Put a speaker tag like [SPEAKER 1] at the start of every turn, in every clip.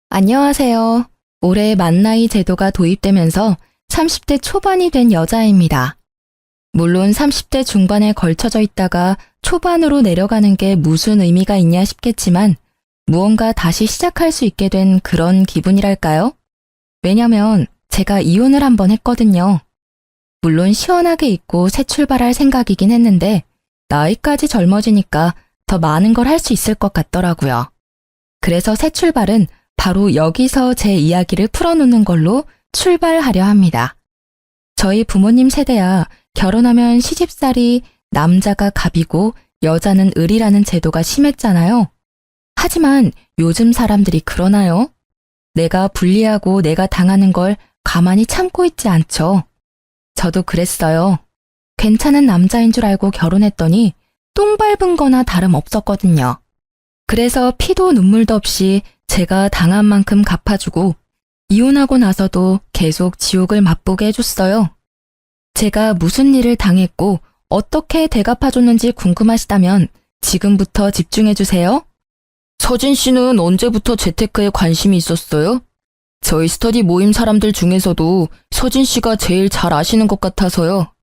[SPEAKER 1] 안녕하세요. 올해 만나이 제도가 도입되면서 30대 초반이 된 여자입니다. 물론 30대 중반에 걸쳐져 있다가 초반으로 내려가는 게 무슨 의미가 있냐 싶겠지만 무언가 다시 시작할 수 있게 된 그런 기분이랄까요? 왜냐면 제가 이혼을 한번 했거든요. 물론 시원하게 잊고 새 출발할 생각이긴 했는데 나이까지 젊어지니까 더 많은 걸 할 수 있을 것 같더라고요. 그래서 새 출발은 바로 여기서 제 이야기를 풀어놓는 걸로 출발하려 합니다. 저희 부모님 세대야 결혼하면 시집살이 남자가 갑이고 여자는 을이라는 제도가 심했잖아요. 하지만 요즘 사람들이 그러나요? 내가 불리하고 내가 당하는 걸 가만히 참고 있지 않죠. 저도 그랬어요. 괜찮은 남자인 줄 알고 결혼했더니 똥 밟은 거나 다름없었거든요. 그래서 피도 눈물도 없이 제가 당한 만큼 갚아주고 이혼하고 나서도 계속 지옥을 맛보게 해줬어요. 제가 무슨 일을 당했고 어떻게 대갚아줬는지 궁금하시다면 지금부터 집중해주세요. 서진 씨는 언제부터 재테크에 관심이 있었어요? 저희 스터디 모임 사람들 중에서도 서진 씨가 제일 잘 아시는 것 같아서요.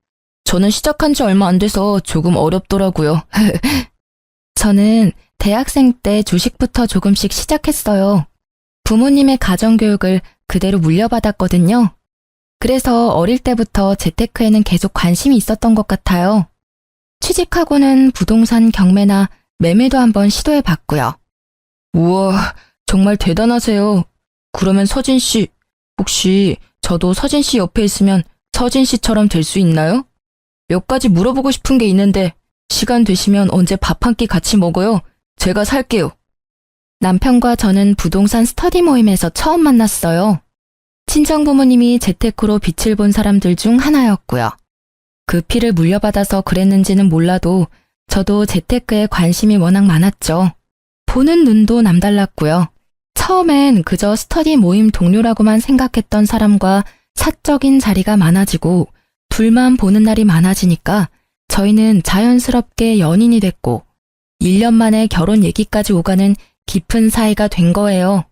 [SPEAKER 1] 저는 시작한 지 얼마 안 돼서 조금 어렵더라고요. 저는 대학생 때 주식부터 조금씩 시작했어요. 부모님의 가정교육을 그대로 물려받았거든요. 그래서 어릴 때부터 재테크에는 계속 관심이 있었던 것 같아요. 취직하고는 부동산 경매나 매매도 한번 시도해봤고요. 우와, 정말 대단하세요. 그러면 서진 씨, 혹시 저도 서진 씨 옆에 있으면 서진 씨처럼 될 수 있나요? 몇 가지 물어보고 싶은 게 있는데 시간 되시면 언제 밥 한 끼 같이 먹어요? 제가 살게요. 남편과 저는 부동산 스터디 모임에서 처음 만났어요. 친정 부모님이 재테크로 빛을 본 사람들 중 하나였고요. 그 피를 물려받아서 그랬는지는 몰라도 저도 재테크에 관심이 워낙 많았죠. 보는 눈도 남달랐고요. 처음엔 그저 스터디 모임 동료라고만 생각했던 사람과 사적인 자리가 많아지고 둘만 보는 날이 많아지니까 저희는 자연스럽게 연인이 됐고 1년 만에 결혼 얘기까지 오가는 깊은 사이가 된 거예요.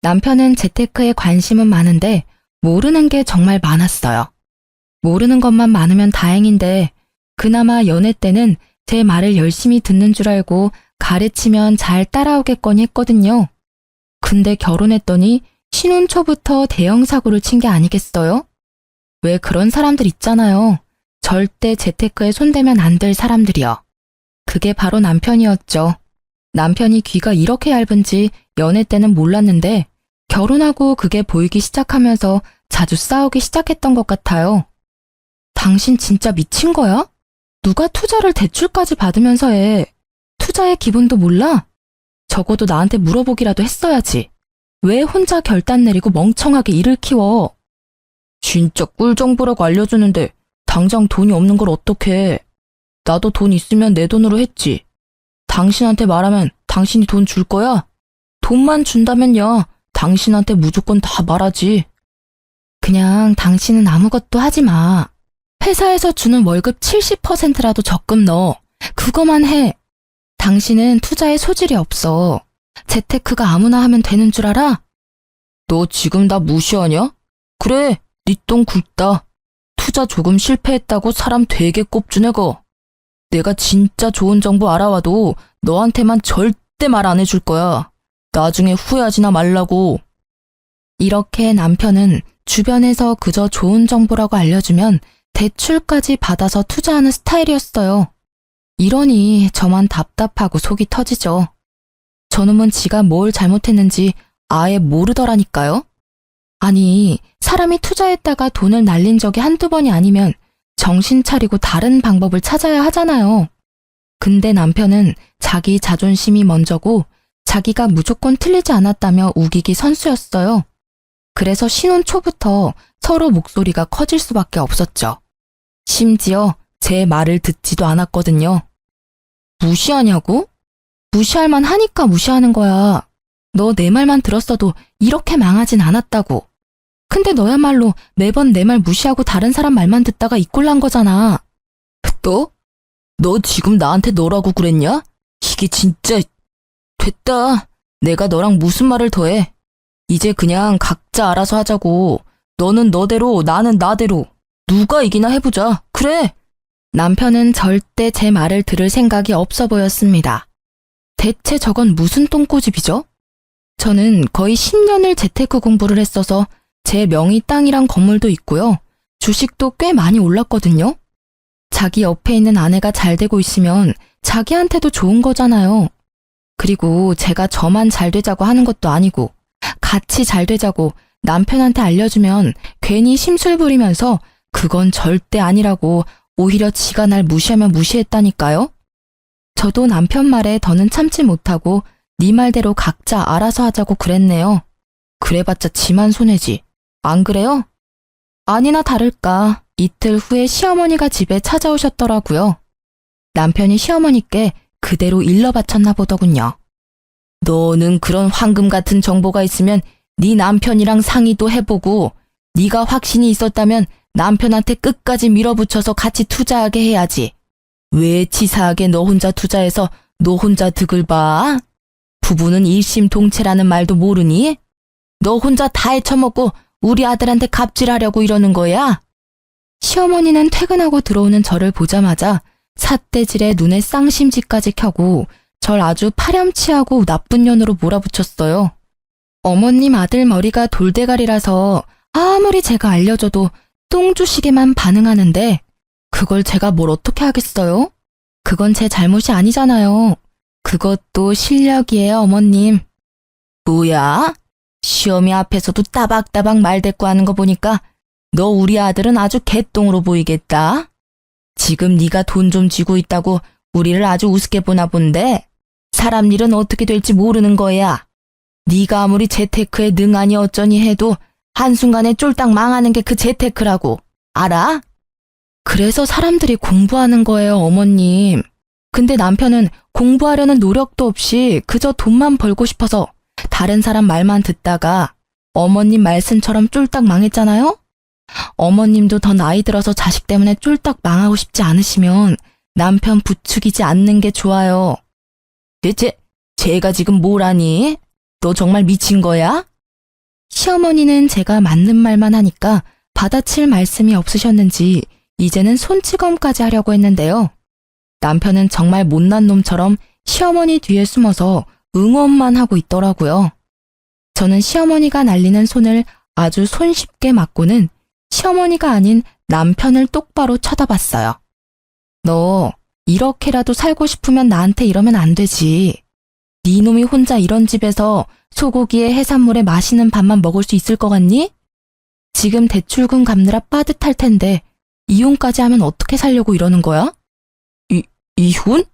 [SPEAKER 1] 남편은 재테크에 관심은 많은데 모르는 게 정말 많았어요. 모르는 것만 많으면 다행인데 그나마 연애 때는 제 말을 열심히 듣는 줄 알고 가르치면 잘 따라오겠거니 했거든요. 근데 결혼했더니 신혼 초부터 대형 사고를 친 게 아니겠어요? 왜 그런 사람들 있잖아요. 절대 재테크에 손대면 안 될 사람들이요. 그게 바로 남편이었죠. 남편이 귀가 이렇게 얇은지 연애 때는 몰랐는데 결혼하고 그게 보이기 시작하면서 자주 싸우기 시작했던 것 같아요. 당신 진짜 미친 거야? 누가 투자를 대출까지 받으면서 해? 투자의 기본도 몰라? 적어도 나한테 물어보기라도 했어야지. 왜 혼자 결단 내리고 멍청하게 일을 키워? 진짜 꿀 정보라고 알려주는데 당장 돈이 없는 걸 어떡해. 나도 돈 있으면 내 돈으로 했지. 당신한테 말하면 당신이 돈 줄 거야? 돈만 준다면야 당신한테 무조건 다 말하지. 그냥 당신은 아무것도 하지 마. 회사에서 주는 월급 70%라도 적금 넣어. 그거만 해. 당신은 투자에 소질이 없어. 재테크가 아무나 하면 되는 줄 알아? 너 지금 나 무시하냐? 그래, 네 똥 굵다. 투자 조금 실패했다고 사람 되게 꼽주네 거. 내가 진짜 좋은 정보 알아와도 너한테만 절대 말 안 해줄 거야. 나중에 후회하지나 말라고. 이렇게 남편은 주변에서 그저 좋은 정보라고 알려주면 대출까지 받아서 투자하는 스타일이었어요. 이러니 저만 답답하고 속이 터지죠. 저놈은 지가 뭘 잘못했는지 아예 모르더라니까요. 아니, 사람이 투자했다가 돈을 날린 적이 한두 번이 아니면 정신 차리고 다른 방법을 찾아야 하잖아요. 근데 남편은 자기 자존심이 먼저고 자기가 무조건 틀리지 않았다며 우기기 선수였어요. 그래서 신혼 초부터 서로 목소리가 커질 수밖에 없었죠. 심지어 제 말을 듣지도 않았거든요. 무시하냐고? 무시할 만 하니까 무시하는 거야. 너 내 말만 들었어도 이렇게 망하진 않았다고. 근데 너야말로 매번 내 말 무시하고 다른 사람 말만 듣다가 이 꼴 난 거잖아. 너? 너 지금 나한테 너라고 그랬냐? 이게 진짜... 됐다. 내가 너랑 무슨 말을 더 해. 이제 그냥 각자 알아서 하자고. 너는 너대로, 나는 나대로. 누가 이기나 해보자. 그래. 남편은 절대 제 말을 들을 생각이 없어 보였습니다. 대체 저건 무슨 똥꼬집이죠? 저는 거의 10년을 재테크 공부를 했어서 제 명의 땅이랑 건물도 있고요. 주식도 꽤 많이 올랐거든요. 자기 옆에 있는 아내가 잘 되고 있으면 자기한테도 좋은 거잖아요. 그리고 제가 저만 잘 되자고 하는 것도 아니고 같이 잘 되자고 남편한테 알려주면 괜히 심술 부리면서 그건 절대 아니라고 오히려 지가 날 무시하면 무시했다니까요. 저도 남편 말에 더는 참지 못하고 네 말대로 각자 알아서 하자고 그랬네요. 그래봤자 지만 손해지. 안 그래요? 아니나 다를까 이틀 후에 시어머니가 집에 찾아오셨더라고요. 남편이 시어머니께 그대로 일러 바쳤나 보더군요. 너는 그런 황금 같은 정보가 있으면 네 남편이랑 상의도 해보고 네가 확신이 있었다면 남편한테 끝까지 밀어붙여서 같이 투자하게 해야지. 왜 치사하게 너 혼자 투자해서 너 혼자 득을 봐? 부부는 일심동체라는 말도 모르니? 너 혼자 다 헤쳐먹고 우리 아들한테 갑질하려고 이러는 거야? 시어머니는 퇴근하고 들어오는 저를 보자마자 삿대질에 눈에 쌍심지까지 켜고 절 아주 파렴치하고 나쁜 년으로 몰아붙였어요. 어머님 아들 머리가 돌대가리라서 아무리 제가 알려줘도 똥주시게만 반응하는데 그걸 제가 뭘 어떻게 하겠어요? 그건 제 잘못이 아니잖아요. 그것도 실력이에요, 어머님. 뭐야? 시어미 앞에서도 따박따박 말대꾸하는 거 보니까 너 우리 아들은 아주 개똥으로 보이겠다. 지금 네가 돈 좀 쥐고 있다고 우리를 아주 우습게 보나 본데 사람 일은 어떻게 될지 모르는 거야. 네가 아무리 재테크에 능하니 어쩌니 해도 한순간에 쫄딱 망하는 게 그 재테크라고. 알아? 그래서 사람들이 공부하는 거예요, 어머님. 근데 남편은 공부하려는 노력도 없이 그저 돈만 벌고 싶어서 다른 사람 말만 듣다가 어머님 말씀처럼 쫄딱 망했잖아요? 어머님도 더 나이 들어서 자식 때문에 쫄딱 망하고 싶지 않으시면 남편 부추기지 않는 게 좋아요. 대체 제가 지금 뭘 하니? 너 정말 미친 거야? 시어머니는 제가 맞는 말만 하니까 받아칠 말씀이 없으셨는지 이제는 손찌검까지 하려고 했는데요. 남편은 정말 못난 놈처럼 시어머니 뒤에 숨어서 응원만 하고 있더라고요. 저는 시어머니가 날리는 손을 아주 손쉽게 맞고는 시어머니가 아닌 남편을 똑바로 쳐다봤어요. 너 이렇게라도 살고 싶으면 나한테 이러면 안 되지. 네 놈이 혼자 이런 집에서 소고기에 해산물에 맛있는 밥만 먹을 수 있을 것 같니? 지금 대출금 갚느라 빠듯할 텐데 이혼까지 하면 어떻게 살려고 이러는 거야? 이혼?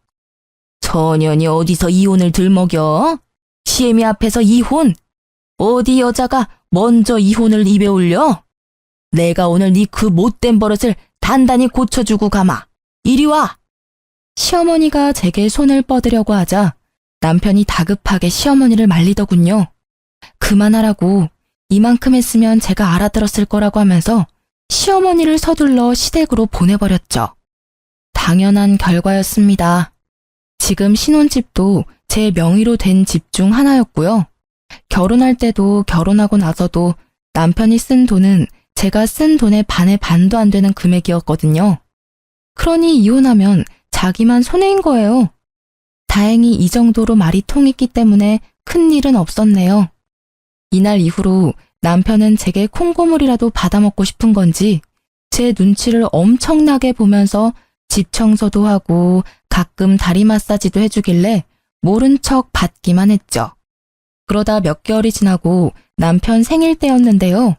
[SPEAKER 1] 처년이 어디서 이혼을 들먹여? 시애미 앞에서 이혼? 어디 여자가 먼저 이혼을 입에 올려? 내가 오늘 네 그 못된 버릇을 단단히 고쳐주고 가마. 이리 와! 시어머니가 제게 손을 뻗으려고 하자 남편이 다급하게 시어머니를 말리더군요. 그만하라고. 이만큼 했으면 제가 알아들었을 거라고 하면서 시어머니를 서둘러 시댁으로 보내버렸죠. 당연한 결과였습니다. 지금 신혼집도 제 명의로 된 집 중 하나였고요. 결혼할 때도 결혼하고 나서도 남편이 쓴 돈은 제가 쓴 돈의 반의 반도 안 되는 금액이었거든요. 그러니 이혼하면 자기만 손해인 거예요. 다행히 이 정도로 말이 통했기 때문에 큰일은 없었네요. 이날 이후로 남편은 제게 콩고물이라도 받아먹고 싶은 건지 제 눈치를 엄청나게 보면서 집 청소도 하고 가끔 다리 마사지도 해주길래 모른 척 받기만 했죠. 그러다 몇 개월이 지나고 남편 생일 때였는데요.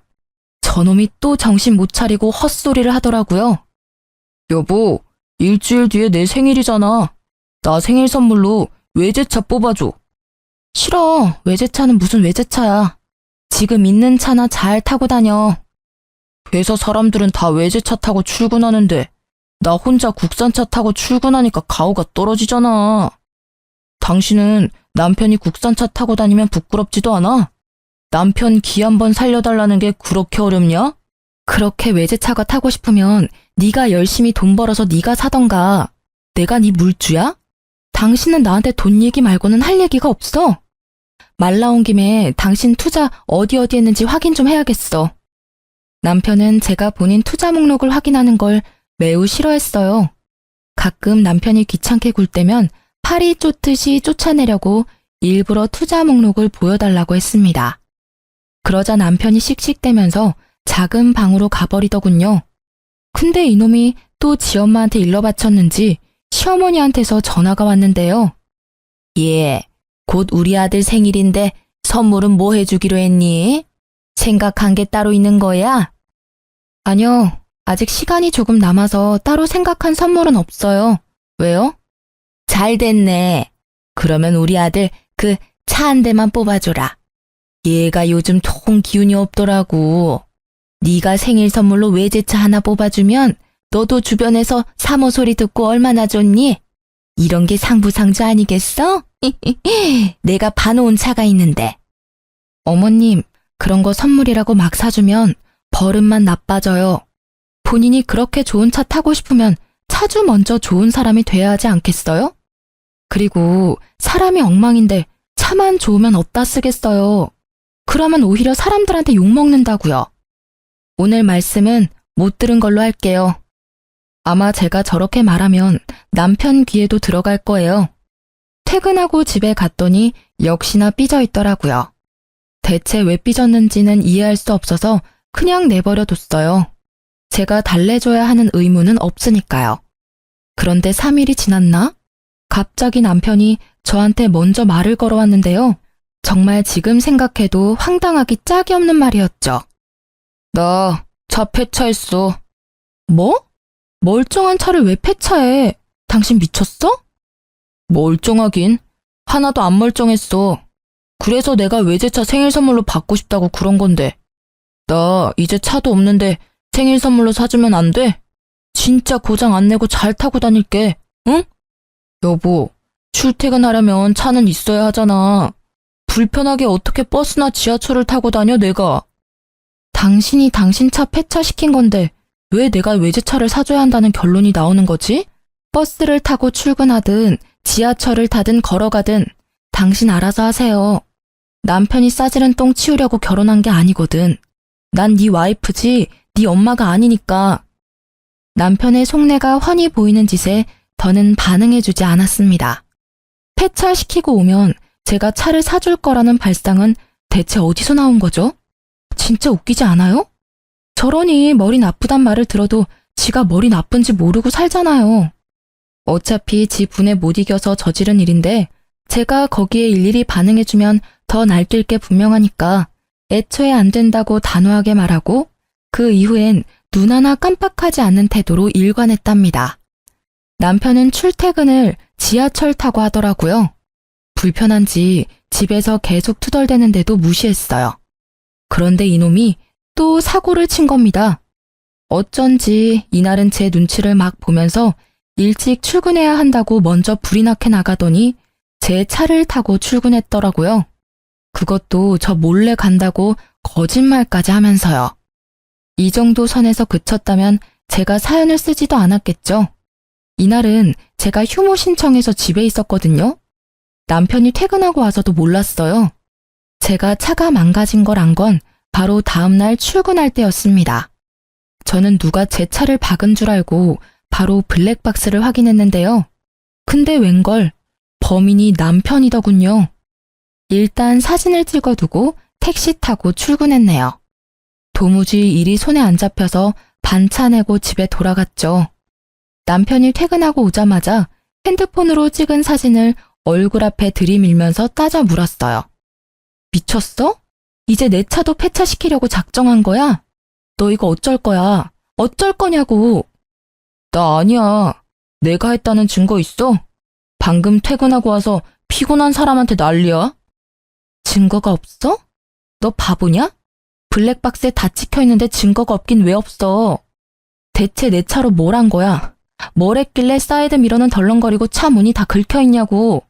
[SPEAKER 1] 저놈이 또 정신 못 차리고 헛소리를 하더라고요. 여보, 일주일 뒤에 내 생일이잖아. 나 생일 선물로 외제차 뽑아줘. 싫어. 외제차는 무슨 외제차야. 지금 있는 차나 잘 타고 다녀. 회사 사람들은 다 외제차 타고 출근하는데 나 혼자 국산차 타고 출근하니까 가오가 떨어지잖아. 당신은 남편이 국산차 타고 다니면 부끄럽지도 않아? 남편 기 한번 살려달라는 게 그렇게 어렵냐? 그렇게 외제차가 타고 싶으면 네가 열심히 돈 벌어서 네가 사던가. 내가 네 물주야? 당신은 나한테 돈 얘기 말고는 할 얘기가 없어. 말 나온 김에 당신 투자 어디 했는지 확인 좀 해야겠어. 남편은 제가 본인 투자 목록을 확인하는 걸 매우 싫어했어요. 가끔 남편이 귀찮게 굴 때면 파리 쫓듯이 쫓아내려고 일부러 투자 목록을 보여달라고 했습니다. 그러자 남편이 씩씩대면서 작은 방으로 가버리더군요. 근데 이놈이 또 지 엄마한테 일러 바쳤는지 시어머니한테서 전화가 왔는데요. 예, 곧 우리 아들 생일인데 선물은 뭐 해주기로 했니? 생각한 게 따로 있는 거야? 아니요, 아직 시간이 조금 남아서 따로 생각한 선물은 없어요. 왜요? 잘 됐네. 그러면 우리 아들 그 차 한 대만 뽑아줘라. 얘가 요즘 통 기운이 없더라고. 네가 생일 선물로 외제차 하나 뽑아주면 너도 주변에서 사모 소리 듣고 얼마나 좋니? 이런 게 상부상조 아니겠어? 내가 봐놓은 차가 있는데. 어머님, 그런 거 선물이라고 막 사주면 버릇만 나빠져요. 본인이 그렇게 좋은 차 타고 싶으면 차주 먼저 좋은 사람이 돼야 하지 않겠어요? 그리고 사람이 엉망인데 차만 좋으면 어디다 쓰겠어요. 그러면 오히려 사람들한테 욕먹는다고요. 오늘 말씀은 못 들은 걸로 할게요. 아마 제가 저렇게 말하면 남편 귀에도 들어갈 거예요. 퇴근하고 집에 갔더니 역시나 삐져 있더라고요. 대체 왜 삐졌는지는 이해할 수 없어서 그냥 내버려 뒀어요. 제가 달래줘야 하는 의무는 없으니까요. 그런데 3일이 지났나? 갑자기 남편이 저한테 먼저 말을 걸어왔는데요. 정말 지금 생각해도 황당하기 짝이 없는 말이었죠. 나 차 폐차했어. 뭐? 멀쩡한 차를 왜 폐차해? 당신 미쳤어? 멀쩡하긴. 하나도 안 멀쩡했어. 그래서 내가 외제차 생일 선물로 받고 싶다고 그런 건데. 나 이제 차도 없는데 생일 선물로 사주면 안 돼? 진짜 고장 안 내고 잘 타고 다닐게. 응? 여보, 출퇴근하려면 차는 있어야 하잖아. 불편하게 어떻게 버스나 지하철을 타고 다녀 내가. 당신이 당신 차 폐차시킨 건데 왜 내가 외제차를 사줘야 한다는 결론이 나오는 거지? 버스를 타고 출근하든 지하철을 타든 걸어가든 당신 알아서 하세요. 남편이 싸지른 똥 치우려고 결혼한 게 아니거든. 난 네 와이프지 네 엄마가 아니니까. 남편의 속내가 훤히 보이는 짓에 더는 반응해주지 않았습니다. 폐차시키고 오면 제가 차를 사줄 거라는 발상은 대체 어디서 나온 거죠? 진짜 웃기지 않아요? 저러니 머리 나쁘단 말을 들어도 지가 머리 나쁜지 모르고 살잖아요. 어차피 지 분에 못 이겨서 저지른 일인데 제가 거기에 일일이 반응해주면 더 날뛸 게 분명하니까 애초에 안 된다고 단호하게 말하고 그 이후엔 눈 하나 깜빡하지 않는 태도로 일관했답니다. 남편은 출퇴근을 지하철 타고 하더라고요. 불편한지 집에서 계속 투덜대는데도 무시했어요. 그런데 이놈이 또 사고를 친 겁니다. 어쩐지 이날은 제 눈치를 막 보면서 일찍 출근해야 한다고 먼저 불이 나게 나가더니 제 차를 타고 출근했더라고요. 그것도 저 몰래 간다고 거짓말까지 하면서요. 이 정도 선에서 그쳤다면 제가 사연을 쓰지도 않았겠죠. 이날은 제가 휴무 신청해서 집에 있었거든요. 남편이 퇴근하고 와서도 몰랐어요. 제가 차가 망가진 걸 안 건 바로 다음날 출근할 때였습니다. 저는 누가 제 차를 박은 줄 알고 바로 블랙박스를 확인했는데요. 근데 웬걸 범인이 남편이더군요. 일단 사진을 찍어두고 택시 타고 출근했네요. 도무지 일이 손에 안 잡혀서 반차 내고 집에 돌아갔죠. 남편이 퇴근하고 오자마자 핸드폰으로 찍은 사진을 얼굴 앞에 들이밀면서 따져 물었어요. 미쳤어? 이제 내 차도 폐차시키려고 작정한 거야? 너 이거 어쩔 거야? 어쩔 거냐고. 나 아니야. 내가 했다는 증거 있어? 방금 퇴근하고 와서 피곤한 사람한테 난리야? 증거가 없어? 너 바보냐? 블랙박스에 다 찍혀있는데 증거가 없긴 왜 없어? 대체 내 차로 뭘 한 거야? 뭘 했길래 사이드 미러는 덜렁거리고 차 문이 다 긁혀있냐고.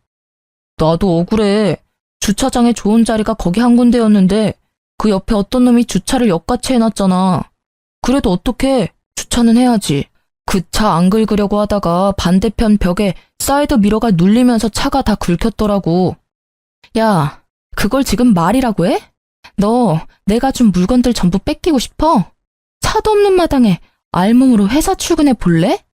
[SPEAKER 1] 나도 억울해. 주차장에 좋은 자리가 거기 한 군데였는데 그 옆에 어떤 놈이 주차를 역같이 해놨잖아. 그래도 어떡해. 주차는 해야지. 그 차 안 긁으려고 하다가 반대편 벽에 사이드 미러가 눌리면서 차가 다 긁혔더라고. 야, 그걸 지금 말이라고 해? 너 내가 준 물건들 전부 뺏기고 싶어? 차도 없는 마당에 알몸으로 회사 출근해 볼래?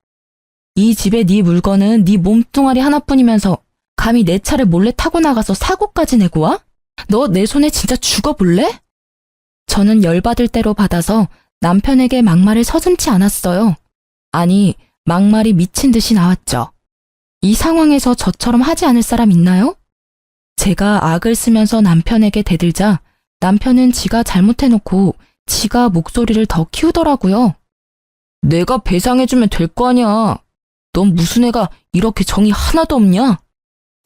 [SPEAKER 1] 이 집에 네 물건은 네 몸뚱아리 하나뿐이면서 감히 내 차를 몰래 타고 나가서 사고까지 내고 와? 너 내 손에 진짜 죽어볼래? 저는 열받을 대로 받아서 남편에게 막말을 서슴지 않았어요. 아니, 막말이 미친 듯이 나왔죠. 이 상황에서 저처럼 하지 않을 사람 있나요? 제가 악을 쓰면서 남편에게 대들자 남편은 지가 잘못해놓고 지가 목소리를 더 키우더라고요. 내가 배상해주면 될 거 아니야. 넌 무슨 애가 이렇게 정이 하나도 없냐?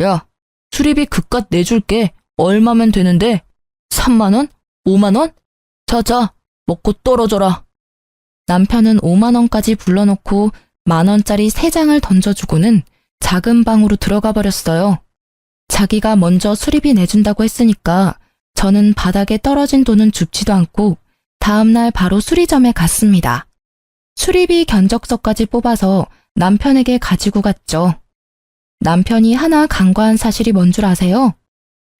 [SPEAKER 1] 야, 수리비 그깟 내줄게. 얼마면 되는데? 3만 원? 5만 원? 자자, 먹고 떨어져라. 남편은 5만 원까지 불러놓고 10,000원짜리 3장을 던져주고는 작은 방으로 들어가 버렸어요. 자기가 먼저 수리비 내준다고 했으니까 저는 바닥에 떨어진 돈은 줍지도 않고 다음날 바로 수리점에 갔습니다. 수리비 견적서까지 뽑아서 남편에게 가지고 갔죠. 남편이 하나 간과한 사실이 뭔 줄 아세요?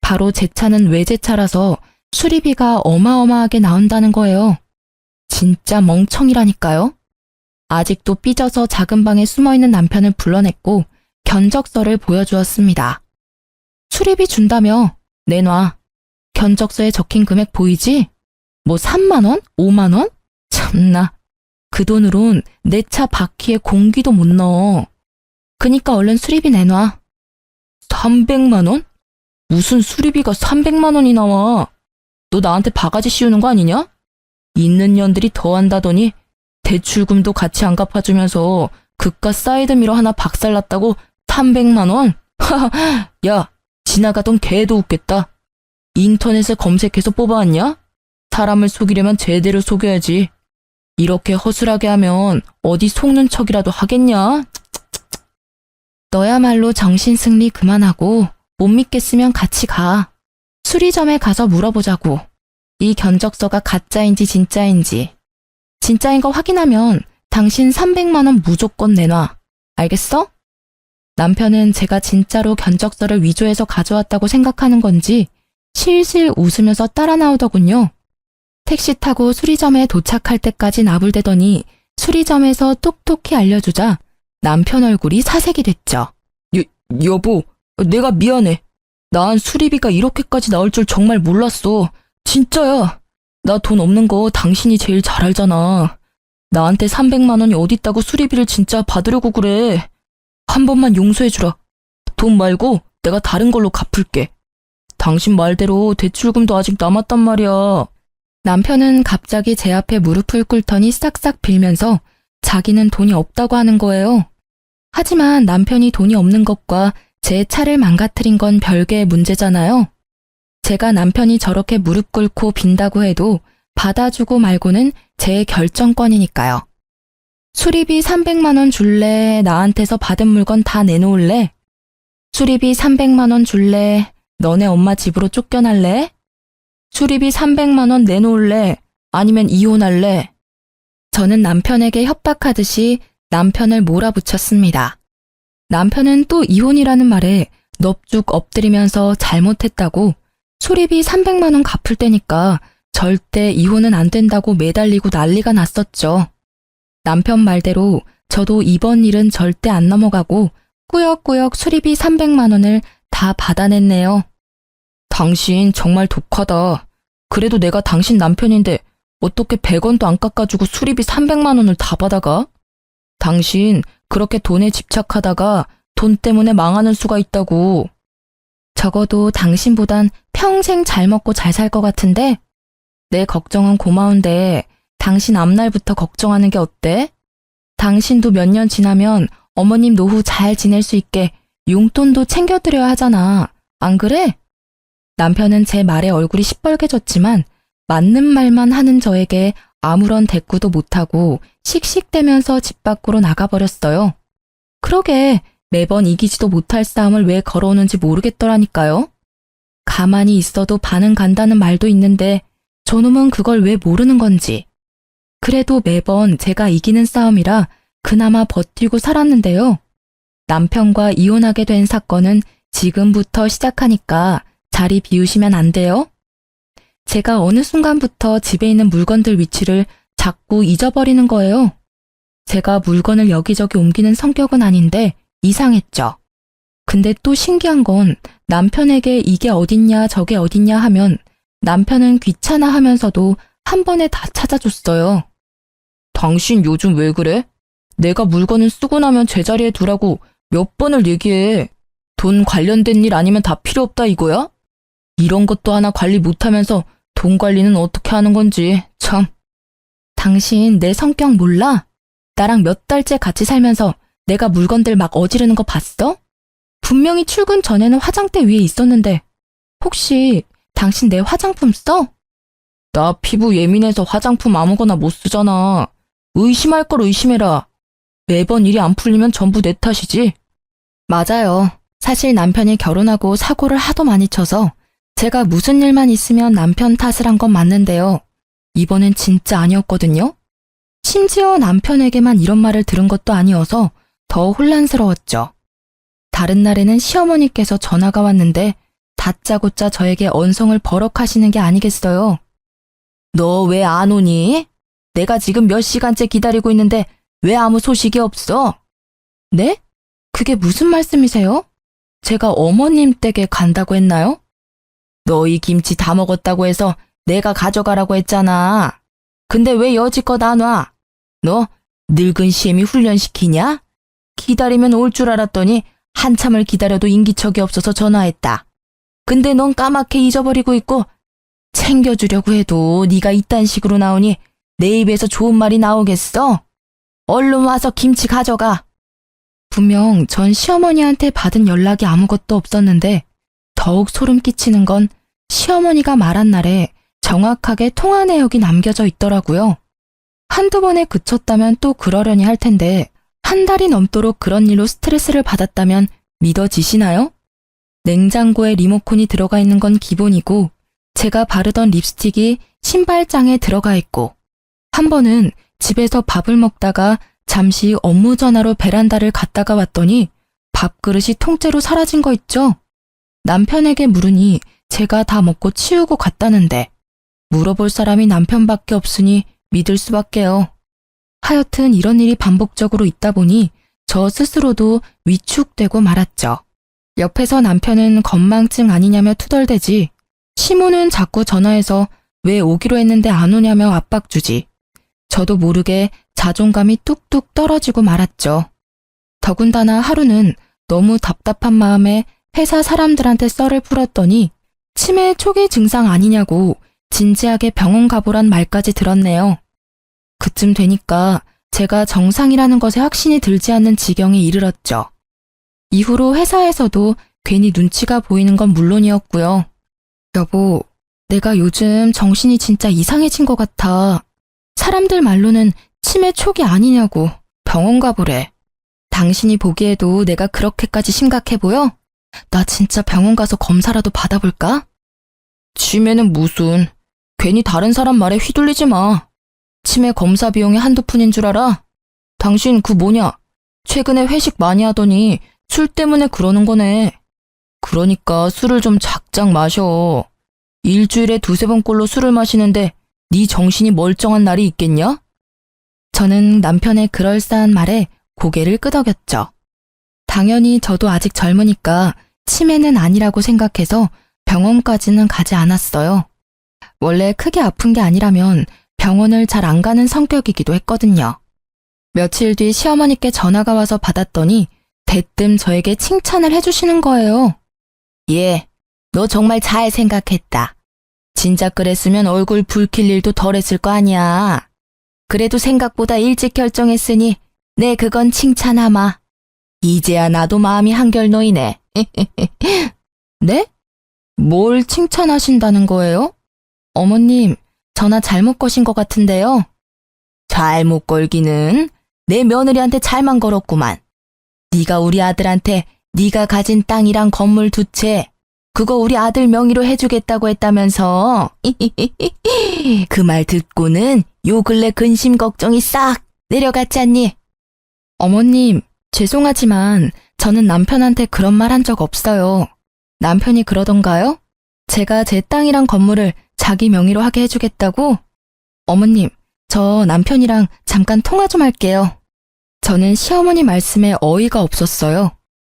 [SPEAKER 1] 바로 제 차는 외제차라서 수리비가 어마어마하게 나온다는 거예요. 진짜 멍청이라니까요. 아직도 삐져서 작은 방에 숨어있는 남편을 불러냈고 견적서를 보여주었습니다. 수리비 준다며? 내놔. 견적서에 적힌 금액 보이지? 뭐 3만 원? 5만 원? 참나. 그 돈으론 내 차 바퀴에 공기도 못 넣어. 그니까 얼른 수리비 내놔. 300만 원? 무슨 수리비가 300만 원이 나와? 너 나한테 바가지 씌우는 거 아니냐? 있는 년들이 더 한다더니 대출금도 같이 안 갚아주면서 그깟 사이드미러 하나 박살났다고 300만 원? 하하, 야, 지나가던 개도 웃겠다. 인터넷에 검색해서 뽑아왔냐? 사람을 속이려면 제대로 속여야지. 이렇게 허술하게 하면 어디 속는 척이라도 하겠냐? 너야말로 정신승리 그만하고 못 믿겠으면 같이 가. 수리점에 가서 물어보자고. 이 견적서가 가짜인지 진짜인지. 진짜인 거 확인하면 당신 300만 원 무조건 내놔. 알겠어? 남편은 제가 진짜로 견적서를 위조해서 가져왔다고 생각하는 건지 실실 웃으면서 따라 나오더군요. 택시 타고 수리점에 도착할 때까지 나불대더니 수리점에서 똑똑히 알려주자 남편 얼굴이 사색이 됐죠. 여보, 내가 미안해. 난 수리비가 이렇게까지 나올 줄 정말 몰랐어. 진짜야. 나 돈 없는 거 당신이 제일 잘 알잖아. 나한테 300만 원이 어딨다고 수리비를 진짜 받으려고 그래. 한 번만 용서해주라. 돈 말고 내가 다른 걸로 갚을게. 당신 말대로 대출금도 아직 남았단 말이야. 남편은 갑자기 제 앞에 무릎을 꿇더니 싹싹 빌면서 자기는 돈이 없다고 하는 거예요. 하지만 남편이 돈이 없는 것과 제 차를 망가뜨린 건 별개의 문제잖아요. 제가 남편이 저렇게 무릎 꿇고 빈다고 해도 받아주고 말고는 제 결정권이니까요. 수리비 300만 원 줄래? 나한테서 받은 물건 다 내놓을래? 수리비 300만 원 줄래? 너네 엄마 집으로 쫓겨날래? 수리비 300만 원 내놓을래? 아니면 이혼할래? 저는 남편에게 협박하듯이 남편을 몰아붙였습니다. 남편은 또 이혼이라는 말에 넙죽 엎드리면서 잘못했다고 수리비 300만 원 갚을 때니까 절대 이혼은 안 된다고 매달리고 난리가 났었죠. 남편 말대로 저도 이번 일은 절대 안 넘어가고 꾸역꾸역 수리비 300만 원을 다 받아냈네요. 당신 정말 독하다. 그래도 내가 당신 남편인데 어떻게 100원도 안 깎아주고 수리비 300만 원을 다 받아가? 당신 그렇게 돈에 집착하다가 돈 때문에 망하는 수가 있다고. 적어도 당신보단 평생 잘 먹고 잘 살 것 같은데? 내 걱정은 고마운데 당신 앞날부터 걱정하는 게 어때? 당신도 몇 년 지나면 어머님 노후 잘 지낼 수 있게 용돈도 챙겨드려야 하잖아. 안 그래? 남편은 제 말에 얼굴이 시뻘개졌지만 맞는 말만 하는 저에게 아무런 대꾸도 못하고 씩씩대면서 집 밖으로 나가버렸어요. 그러게 매번 이기지도 못할 싸움을 왜 걸어오는지 모르겠더라니까요. 가만히 있어도 반은 간다는 말도 있는데 저놈은 그걸 왜 모르는 건지. 그래도 매번 제가 이기는 싸움이라 그나마 버티고 살았는데요. 남편과 이혼하게 된 사건은 지금부터 시작하니까 자리 비우시면 안 돼요? 제가 어느 순간부터 집에 있는 물건들 위치를 자꾸 잊어버리는 거예요. 제가 물건을 여기저기 옮기는 성격은 아닌데 이상했죠. 근데 또 신기한 건 남편에게 이게 어딨냐 저게 어딨냐 하면 남편은 귀찮아 하면서도 한 번에 다 찾아줬어요. 당신 요즘 왜 그래? 내가 물건을 쓰고 나면 제자리에 두라고 몇 번을 얘기해. 돈 관련된 일 아니면 다 필요 없다 이거야? 이런 것도 하나 관리 못하면서 돈 관리는 어떻게 하는 건지 참. 당신 내 성격 몰라? 나랑 몇 달째 같이 살면서 내가 물건들 막 어지르는 거 봤어? 분명히 출근 전에는 화장대 위에 있었는데 혹시 당신 내 화장품 써? 나 피부 예민해서 화장품 아무거나 못 쓰잖아. 의심할 걸 의심해라. 매번 일이 안 풀리면 전부 내 탓이지. 맞아요. 사실 남편이 결혼하고 사고를 하도 많이 쳐서 제가 무슨 일만 있으면 남편 탓을 한 건 맞는데요. 이번엔 진짜 아니었거든요. 심지어 남편에게만 이런 말을 들은 것도 아니어서 더 혼란스러웠죠. 다른 날에는 시어머니께서 전화가 왔는데 다짜고짜 저에게 언성을 버럭하시는 게 아니겠어요. 너 왜 안 오니? 내가 지금 몇 시간째 기다리고 있는데 왜 아무 소식이 없어? 네? 그게 무슨 말씀이세요? 제가 어머님 댁에 간다고 했나요? 너희 김치 다 먹었다고 해서 내가 가져가라고 했잖아. 근데 왜 여지껏 안 와? 너 늙은 시엠이 훈련시키냐? 기다리면 올 줄 알았더니 한참을 기다려도 인기척이 없어서 전화했다. 근데 넌 까맣게 잊어버리고 있고 챙겨주려고 해도 네가 이딴 식으로 나오니 내 입에서 좋은 말이 나오겠어? 얼른 와서 김치 가져가. 분명 전 시어머니한테 받은 연락이 아무것도 없었는데 더욱 소름 끼치는 건 시어머니가 말한 날에 정확하게 통화 내역이 남겨져 있더라고요. 한두 번에 그쳤다면 또 그러려니 할 텐데 한 달이 넘도록 그런 일로 스트레스를 받았다면 믿어지시나요? 냉장고에 리모컨이 들어가 있는 건 기본이고 제가 바르던 립스틱이 신발장에 들어가 있고 한 번은 집에서 밥을 먹다가 잠시 업무 전화로 베란다를 갔다가 왔더니 밥그릇이 통째로 사라진 거 있죠? 남편에게 물으니 제가 다 먹고 치우고 갔다는데 물어볼 사람이 남편밖에 없으니 믿을 수밖에요. 하여튼 이런 일이 반복적으로 있다 보니 저 스스로도 위축되고 말았죠. 옆에서 남편은 건망증 아니냐며 투덜대지 시모는 자꾸 전화해서 왜 오기로 했는데 안 오냐며 압박 주지. 저도 모르게 자존감이 뚝뚝 떨어지고 말았죠. 더군다나 하루는 너무 답답한 마음에 회사 사람들한테 썰을 풀었더니 치매 초기 증상 아니냐고 진지하게 병원 가보란 말까지 들었네요. 그쯤 되니까 제가 정상이라는 것에 확신이 들지 않는 지경에 이르렀죠. 이후로 회사에서도 괜히 눈치가 보이는 건 물론이었고요. 여보, 내가 요즘 정신이 진짜 이상해진 것 같아. 사람들 말로는 치매 초기 아니냐고 병원 가보래. 당신이 보기에도 내가 그렇게까지 심각해 보여? 나 진짜 병원 가서 검사라도 받아볼까? 치매는 무슨, 괜히 다른 사람 말에 휘둘리지 마. 치매 검사 비용이 한두 푼인 줄 알아? 당신 그 뭐냐, 최근에 회식 많이 하더니 술 때문에 그러는 거네. 그러니까 술을 좀 작작 마셔. 일주일에 두세 번꼴로 술을 마시는데 네 정신이 멀쩡한 날이 있겠냐? 저는 남편의 그럴싸한 말에 고개를 끄덕였죠. 당연히 저도 아직 젊으니까 치매는 아니라고 생각해서 병원까지는 가지 않았어요. 원래 크게 아픈 게 아니라면 병원을 잘 안 가는 성격이기도 했거든요. 며칠 뒤 시어머니께 전화가 와서 받았더니 대뜸 저에게 칭찬을 해주시는 거예요. 예, 너 정말 잘 생각했다. 진작 그랬으면 얼굴 붉힐 일도 덜 했을 거 아니야. 그래도 생각보다 일찍 결정했으니 내 그건 칭찬하마. 이제야 나도 마음이 한결 놓이네. 네? 뭘 칭찬하신다는 거예요? 어머님, 전화 잘못 거신 것 같은데요. 잘못 걸기는 내 며느리한테 잘만 걸었구만. 네가 우리 아들한테 네가 가진 땅이랑 건물 두 채 그거 우리 아들 명의로 해주겠다고 했다면서. 그 말 듣고는 요 근래 근심 걱정이 싹 내려갔잖니. 어머님, 죄송하지만 저는 남편한테 그런 말 한 적 없어요. 남편이 그러던가요? 제가 제 땅이랑 건물을 자기 명의로 하게 해주겠다고? 어머님, 저 남편이랑 잠깐 통화 좀 할게요. 저는 시어머니 말씀에 어이가 없었어요.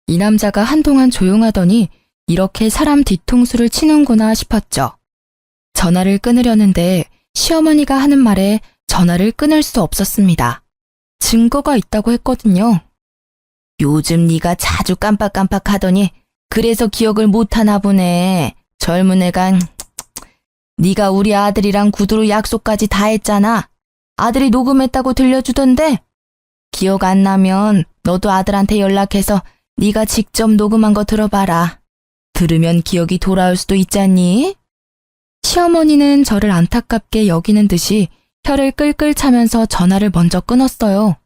[SPEAKER 1] 이 남자가 한동안 조용하더니 이렇게 사람 뒤통수를 치는구나 싶었죠. 전화를 끊으려는데 시어머니가 하는 말에 전화를 끊을 수 없었습니다. 증거가 있다고 했거든요. 요즘 네가 자주 깜빡깜빡하더니 그래서 기억을 못하나 보네. 젊은 애가. 네가 우리 아들이랑 구두로 약속까지 다 했잖아. 아들이 녹음했다고 들려주던데. 기억 안 나면 너도 아들한테 연락해서 네가 직접 녹음한 거 들어봐라. 들으면 기억이 돌아올 수도 있잖니? 시어머니는 저를 안타깝게 여기는 듯이 혀를 끌끌 차면서 전화를 먼저 끊었어요.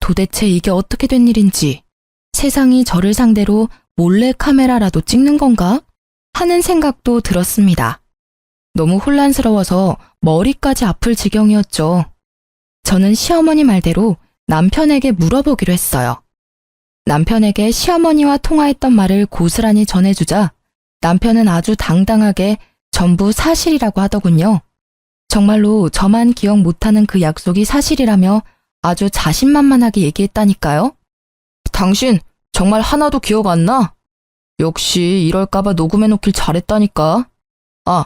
[SPEAKER 1] 도대체 이게 어떻게 된 일인지, 세상이 저를 상대로 몰래 카메라라도 찍는 건가? 하는 생각도 들었습니다. 너무 혼란스러워서 머리까지 아플 지경이었죠. 저는 시어머니 말대로 남편에게 물어보기로 했어요. 남편에게 시어머니와 통화했던 말을 고스란히 전해주자 남편은 아주 당당하게 전부 사실이라고 하더군요. 정말로 저만 기억 못하는 그 약속이 사실이라며 아주 자신만만하게 얘기했다니까요. 당신 정말 하나도 기억 안 나? 역시 이럴까봐 녹음해놓길 잘했다니까. 아,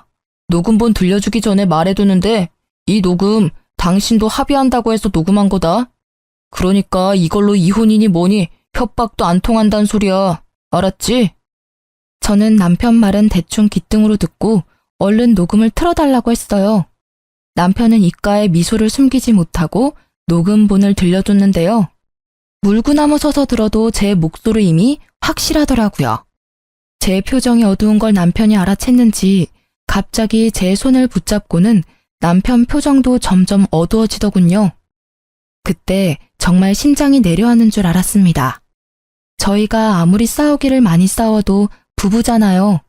[SPEAKER 1] 녹음본 들려주기 전에 말해두는데 이 녹음 당신도 합의한다고 해서 녹음한 거다. 그러니까 이걸로 이혼이니 뭐니 협박도 안 통한다는 소리야. 알았지? 저는 남편 말은 대충 귓등으로 듣고 얼른 녹음을 틀어달라고 했어요. 남편은 입가에 미소를 숨기지 못하고 녹음본을 들려줬는데요. 물구나무 서서 들어도 제 목소리임이 확실하더라고요. 제 표정이 어두운 걸 남편이 알아챘는지 갑자기 제 손을 붙잡고는 남편 표정도 점점 어두워지더군요. 그때 정말 심장이 내려앉는 줄 알았습니다. 저희가 아무리 싸우기를 많이 싸워도 부부잖아요.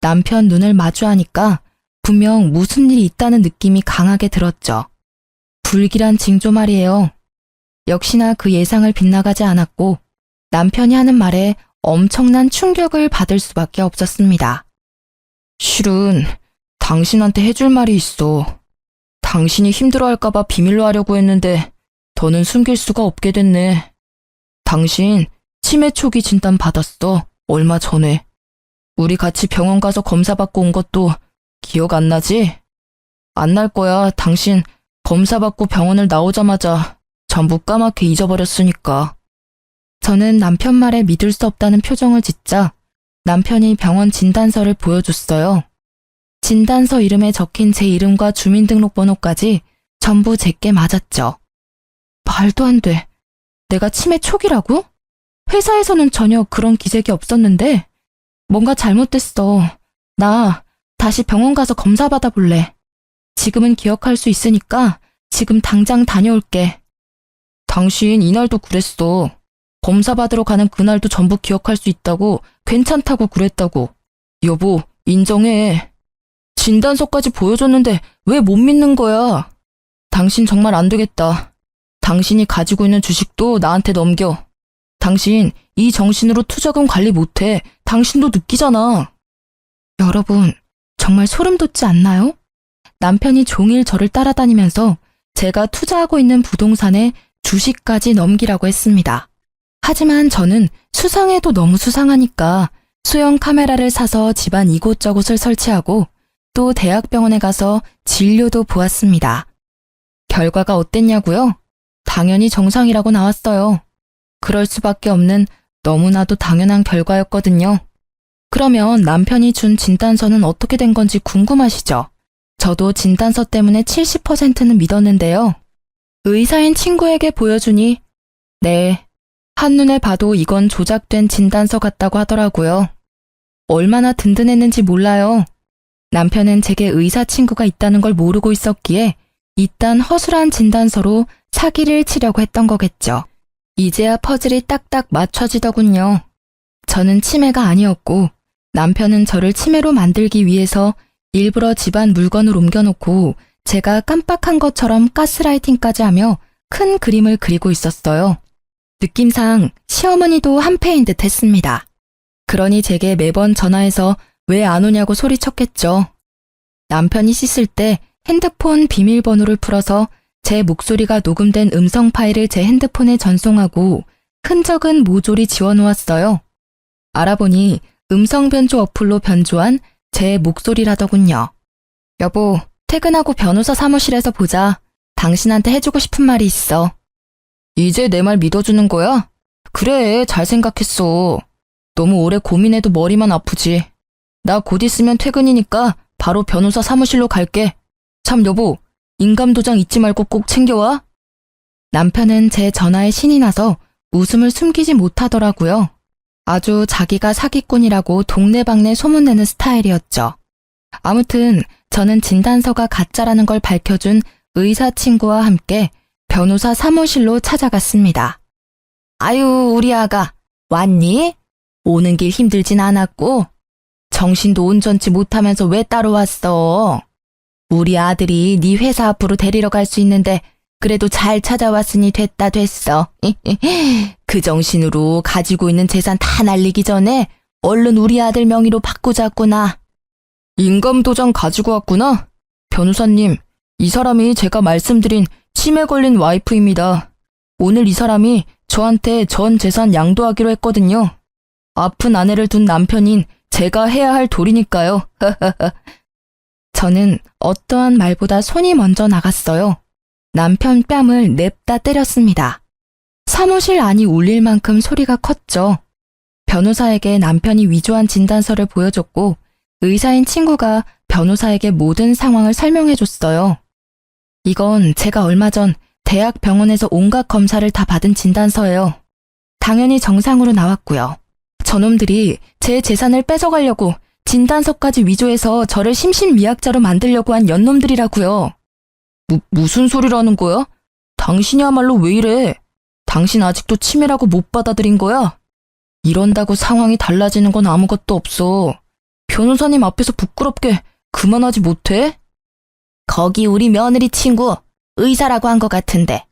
[SPEAKER 1] 남편 눈을 마주하니까 분명 무슨 일이 있다는 느낌이 강하게 들었죠. 불길한 징조 말이에요. 역시나 그 예상을 빗나가지 않았고 남편이 하는 말에 엄청난 충격을 받을 수밖에 없었습니다. 실은 당신한테 해줄 말이 있어. 당신이 힘들어할까봐 비밀로 하려고 했는데 더는 숨길 수가 없게 됐네. 당신 치매 초기 진단 받았어. 얼마 전에. 우리 같이 병원 가서 검사 받고 온 것도 기억 안 나지? 안 날 거야. 당신 검사 받고 병원을 나오자마자 전부 까맣게 잊어버렸으니까. 저는 남편 말에 믿을 수 없다는 표정을 짓자 남편이 병원 진단서를 보여줬어요. 진단서 이름에 적힌 제 이름과 주민등록번호까지 전부 제게 맞았죠. 말도 안 돼. 내가 치매 초기라고? 회사에서는 전혀 그런 기색이 없었는데 뭔가 잘못됐어. 나 다시 병원 가서 검사 받아볼래. 지금은 기억할 수 있으니까 지금 당장 다녀올게. 당신 이날도 그랬어. 검사 받으러 가는 그날도 전부 기억할 수 있다고, 괜찮다고 그랬다고. 여보, 인정해. 진단서까지 보여줬는데 왜 못 믿는 거야? 당신 정말 안 되겠다. 당신이 가지고 있는 주식도 나한테 넘겨. 당신 이 정신으로 투자금 관리 못해. 당신도 느끼잖아. 여러분, 정말 소름 돋지 않나요? 남편이 종일 저를 따라다니면서 제가 투자하고 있는 부동산에 주식까지 넘기라고 했습니다. 하지만 저는 수상해도 너무 수상하니까 소형 카메라를 사서 집안 이곳저곳을 설치하고 또 대학병원에 가서 진료도 보았습니다. 결과가 어땠냐고요? 당연히 정상이라고 나왔어요. 그럴 수밖에 없는 너무나도 당연한 결과였거든요. 그러면 남편이 준 진단서는 어떻게 된 건지 궁금하시죠? 저도 진단서 때문에 70%는 믿었는데요. 의사인 친구에게 보여주니 네, 한눈에 봐도 이건 조작된 진단서 같다고 하더라고요. 얼마나 든든했는지 몰라요. 남편은 제게 의사 친구가 있다는 걸 모르고 있었기에 이딴 허술한 진단서로 사기를 치려고 했던 거겠죠. 이제야 퍼즐이 딱딱 맞춰지더군요. 저는 치매가 아니었고 남편은 저를 치매로 만들기 위해서 일부러 집안 물건을 옮겨놓고 제가 깜빡한 것처럼 가스라이팅까지 하며 큰 그림을 그리고 있었어요. 느낌상 시어머니도 한패인 듯 했습니다. 그러니 제게 매번 전화해서 왜 안 오냐고 소리쳤겠죠. 남편이 씻을 때 핸드폰 비밀번호를 풀어서 제 목소리가 녹음된 음성 파일을 제 핸드폰에 전송하고 흔적은 모조리 지워놓았어요. 알아보니 음성 변조 어플로 변조한 제 목소리라더군요. 여보, 퇴근하고 변호사 사무실에서 보자. 당신한테 해주고 싶은 말이 있어. 이제 내 말 믿어주는 거야? 그래, 잘 생각했어. 너무 오래 고민해도 머리만 아프지. 나 곧 있으면 퇴근이니까 바로 변호사 사무실로 갈게. 참 여보, 인감도장 잊지 말고 꼭 챙겨와. 남편은 제 전화에 신이 나서 웃음을 숨기지 못하더라고요. 아주 자기가 사기꾼이라고 동네방네 소문내는 스타일이었죠. 아무튼 저는 진단서가 가짜라는 걸 밝혀준 의사 친구와 함께 변호사 사무실로 찾아갔습니다. 아유, 우리 아가 왔니? 오는 길 힘들진 않았고 정신도 온전치 못하면서 왜 따로 왔어? 우리 아들이 네 회사 앞으로 데리러 갈 수 있는데 그래도 잘 찾아왔으니 됐어. 그 정신으로 가지고 있는 재산 다 날리기 전에 얼른 우리 아들 명의로 바꾸자꾸나. 인감도장 가지고 왔구나? 변호사님, 이 사람이 제가 말씀드린 치매 걸린 와이프입니다. 오늘 이 사람이 저한테 전 재산 양도하기로 했거든요. 아픈 아내를 둔 남편인 제가 해야 할 도리니까요. 저는 어떠한 말보다 손이 먼저 나갔어요. 남편 뺨을 냅다 때렸습니다. 사무실 안이 울릴 만큼 소리가 컸죠. 변호사에게 남편이 위조한 진단서를 보여줬고 의사인 친구가 변호사에게 모든 상황을 설명해줬어요. 이건 제가 얼마 전 대학 병원에서 온갖 검사를 다 받은 진단서예요. 당연히 정상으로 나왔고요. 저놈들이 제 재산을 뺏어가려고 진단서까지 위조해서 저를 심신미약자로 만들려고 한 연놈들이라고요. 무슨 소리라는 거야? 당신이야말로 왜 이래? 당신 아직도 치매라고 못 받아들인 거야? 이런다고 상황이 달라지는 건 아무것도 없어. 변호사님 앞에서 부끄럽게 그만하지 못해? 거기 우리 며느리 친구 의사라고 한 것 같은데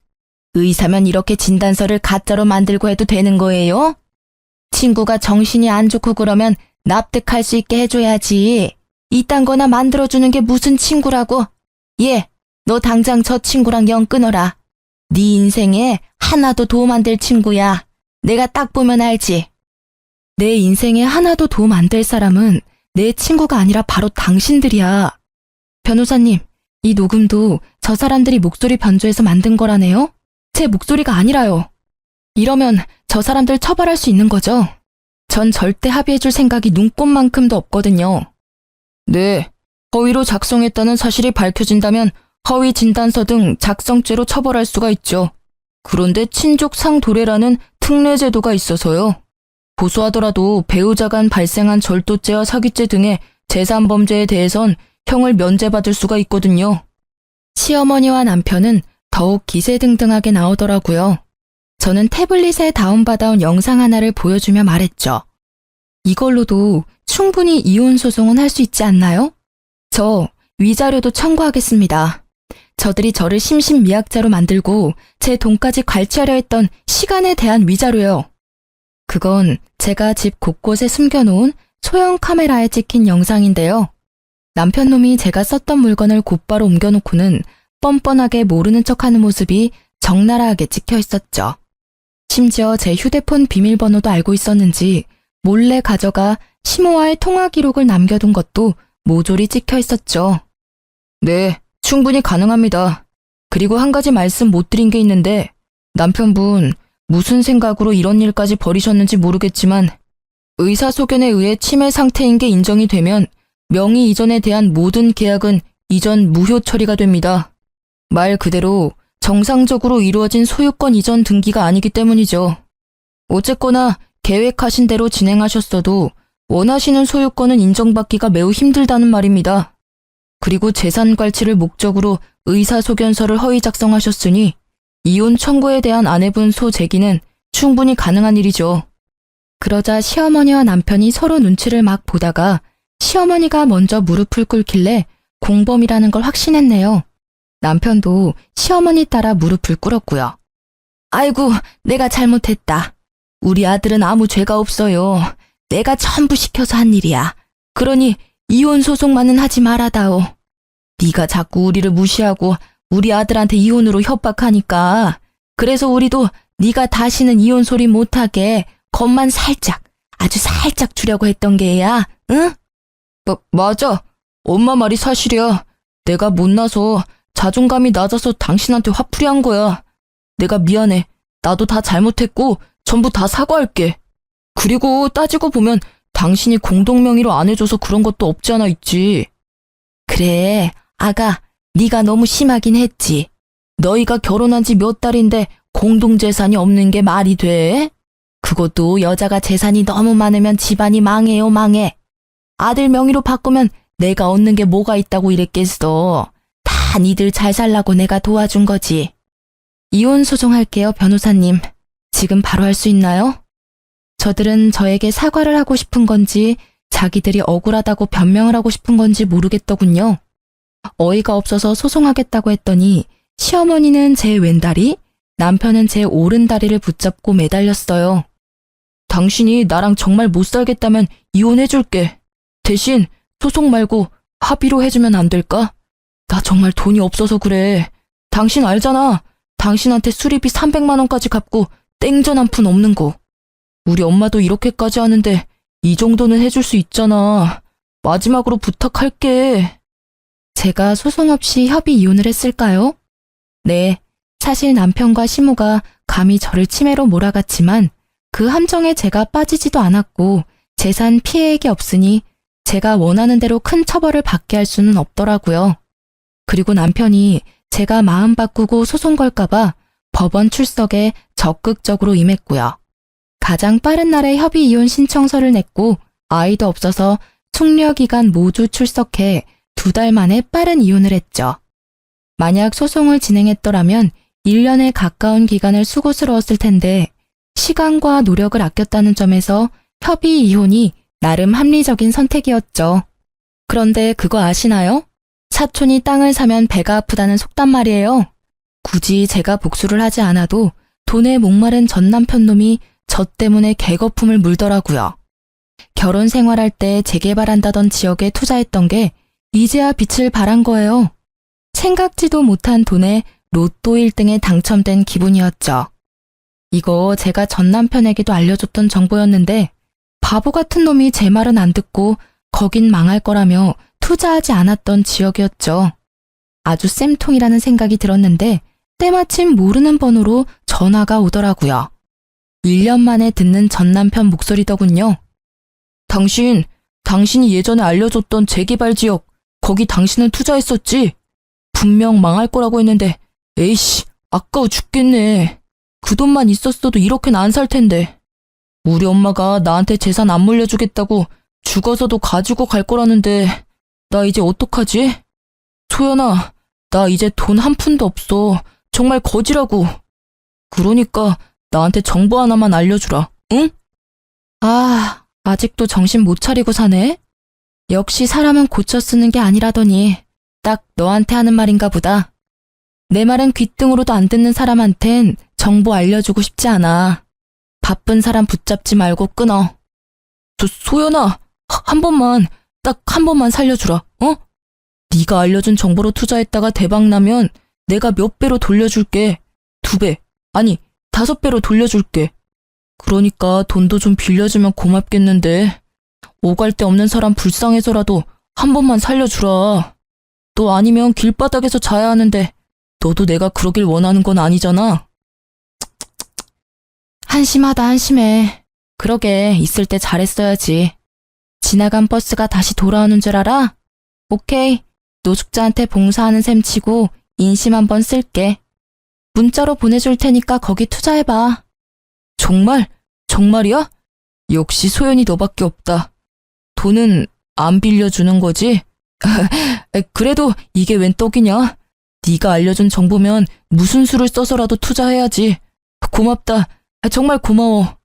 [SPEAKER 1] 의사면 이렇게 진단서를 가짜로 만들고 해도 되는 거예요? 친구가 정신이 안 좋고 그러면 납득할 수 있게 해줘야지. 이딴 거나 만들어주는 게 무슨 친구라고? 예, 너 당장 저 친구랑 연 끊어라. 네 인생에 하나도 도움 안 될 친구야. 내가 딱 보면 알지. 내 인생에 하나도 도움 안 될 사람은 내 친구가 아니라 바로 당신들이야. 변호사님, 이 녹음도 저 사람들이 목소리 변조해서 만든 거라네요? 제 목소리가 아니라요. 이러면 저 사람들 처벌할 수 있는 거죠? 전 절대 합의해줄 생각이 눈꼽만큼도 없거든요. 네, 허위로 작성했다는 사실이 밝혀진다면 허위 진단서 등 작성죄로 처벌할 수가 있죠. 그런데 친족상도례라는 특례제도가 있어서요. 고소하더라도 배우자 간 발생한 절도죄와 사기죄 등의 재산범죄에 대해선 형을 면제받을 수가 있거든요. 시어머니와 남편은 더욱 기세등등하게 나오더라고요. 저는 태블릿에 다운받아온 영상 하나를 보여주며 말했죠. 이걸로도 충분히 이혼 소송은 할 수 있지 않나요? 저 위자료도 청구하겠습니다. 저들이 저를 심신미약자로 만들고 제 돈까지 괄취하려 했던 시간에 대한 위자료요. 그건 제가 집 곳곳에 숨겨놓은 소형 카메라에 찍힌 영상인데요. 남편 놈이 제가 썼던 물건을 곧바로 옮겨놓고는 뻔뻔하게 모르는 척하는 모습이 적나라하게 찍혀 있었죠. 심지어 제 휴대폰 비밀번호도 알고 있었는지 몰래 가져가 시모와의 통화 기록을 남겨둔 것도 모조리 찍혀 있었죠. 네, 충분히 가능합니다. 그리고 한 가지 말씀 못 드린 게 있는데 남편분 무슨 생각으로 이런 일까지 벌이셨는지 모르겠지만 의사소견에 의해 치매 상태인 게 인정이 되면 명의 이전에 대한 모든 계약은 이전 무효 처리가 됩니다. 말 그대로 정상적으로 이루어진 소유권 이전 등기가 아니기 때문이죠. 어쨌거나 계획하신 대로 진행하셨어도 원하시는 소유권은 인정받기가 매우 힘들다는 말입니다. 그리고 재산 괄취를 목적으로 의사소견서를 허위 작성하셨으니 이혼 청구에 대한 아내분 소 제기는 충분히 가능한 일이죠. 그러자 시어머니와 남편이 서로 눈치를 막 보다가 시어머니가 먼저 무릎을 꿇길래 공범이라는 걸 확신했네요. 남편도 시어머니 따라 무릎을 꿇었고요. 아이고, 내가 잘못했다. 우리 아들은 아무 죄가 없어요. 내가 전부 시켜서 한 일이야. 그러니 이혼 소송만은 하지 말아다오. 네가 자꾸 우리를 무시하고 우리 아들한테 이혼으로 협박하니까 그래서 우리도 네가 다시는 이혼 소리 못하게 겁만 살짝, 아주 살짝 주려고 했던 게야, 응? 맞아. 엄마 말이 사실이야. 내가 못나서 자존감이 낮아서 당신한테 화풀이한 거야. 내가 미안해. 나도 다 잘못했고 전부 다 사과할게. 그리고 따지고 보면 당신이 공동명의로 안 해줘서 그런 것도 없지 않아 있지. 그래, 아가, 네가 너무 심하긴 했지. 너희가 결혼한 지 몇 달인데 공동재산이 없는 게 말이 돼? 그것도 여자가 재산이 너무 많으면 집안이 망해요, 망해. 아들 명의로 바꾸면 내가 얻는 게 뭐가 있다고 이랬겠어. 다 니들 잘 살라고 내가 도와준 거지. 이혼 소송할게요, 변호사님. 지금 바로 할 수 있나요? 저들은 저에게 사과를 하고 싶은 건지 자기들이 억울하다고 변명을 하고 싶은 건지 모르겠더군요. 어이가 없어서 소송하겠다고 했더니 시어머니는 제 왼다리, 남편은 제 오른다리를 붙잡고 매달렸어요. 당신이 나랑 정말 못 살겠다면 이혼해줄게. 대신 소송 말고 합의로 해주면 안 될까? 나 정말 돈이 없어서 그래. 당신 알잖아. 당신한테 수리비 300만 원까지 갚고 땡전 한 푼 없는 거. 우리 엄마도 이렇게까지 하는데 이 정도는 해줄 수 있잖아. 마지막으로 부탁할게. 제가 소송 없이 협의 이혼을 했을까요? 네, 사실 남편과 시모가 감히 저를 치매로 몰아갔지만 그 함정에 제가 빠지지도 않았고 재산 피해액이 없으니 제가 원하는 대로 큰 처벌을 받게 할 수는 없더라고요. 그리고 남편이 제가 마음 바꾸고 소송 걸까봐 법원 출석에 적극적으로 임했고요. 가장 빠른 날에 협의 이혼 신청서를 냈고 아이도 없어서 숙려기간 모두 출석해 2달 만에 빠른 이혼을 했죠. 만약 소송을 진행했더라면 1년에 가까운 기간을 수고스러웠을 텐데 시간과 노력을 아꼈다는 점에서 협의 이혼이 나름 합리적인 선택이었죠. 그런데 그거 아시나요? 사촌이 땅을 사면 배가 아프다는 속담 말이에요. 굳이 제가 복수를 하지 않아도 돈에 목마른 전 남편 놈이 저 때문에 개거품을 물더라고요. 결혼 생활할 때 재개발한다던 지역에 투자했던 게 이제야 빛을 발한 거예요. 생각지도 못한 돈에 로또 1등에 당첨된 기분이었죠. 이거 제가 전 남편에게도 알려줬던 정보였는데 바보 같은 놈이 제 말은 안 듣고 거긴 망할 거라며 투자하지 않았던 지역이었죠. 아주 쌤통이라는 생각이 들었는데 때마침 모르는 번호로 전화가 오더라고요. 1년 만에 듣는 전 남편 목소리더군요. 당신이 예전에 알려줬던 재개발 지역, 거기 당신은 투자했었지? 분명 망할 거라고 했는데, 에이씨, 아까워 죽겠네. 그 돈만 있었어도 이렇게는 안 살 텐데. 우리 엄마가 나한테 재산 안 물려주겠다고 죽어서도 가지고 갈 거라는데, 나 이제 어떡하지? 소연아, 나 이제 돈 한 푼도 없어. 정말 거지라고. 그러니까 나한테 정보 하나만 알려주라, 응? 아직도 정신 못 차리고 사네? 역시 사람은 고쳐 쓰는 게 아니라더니 딱 너한테 하는 말인가 보다. 내 말은 귓등으로도 안 듣는 사람한텐 정보 알려주고 싶지 않아. 바쁜 사람 붙잡지 말고 끊어. 소연아, 한 번만, 딱 한 번만 살려주라, 어? 네가 알려준 정보로 투자했다가 대박 나면 내가 몇 배로 돌려줄게. 2배, 아니 5배로 돌려줄게. 그러니까 돈도 좀 빌려주면 고맙겠는데 오갈 데 없는 사람 불쌍해서라도 한 번만 살려주라. 너 아니면 길바닥에서 자야 하는데 너도 내가 그러길 원하는 건 아니잖아. 한심하다 한심해. 그러게 있을 때 잘했어야지. 지나간 버스가 다시 돌아오는 줄 알아? 오케이, 노숙자한테 봉사하는 셈 치고 인심 한번 쓸게. 문자로 보내줄 테니까 거기 투자해봐. 정말이야? 역시 소연이 너밖에 없다. 돈은 안 빌려주는 거지? 그래도 이게 웬 떡이냐? 네가 알려준 정보면 무슨 수를 써서라도 투자해야지. 고맙다. 정말 고마워.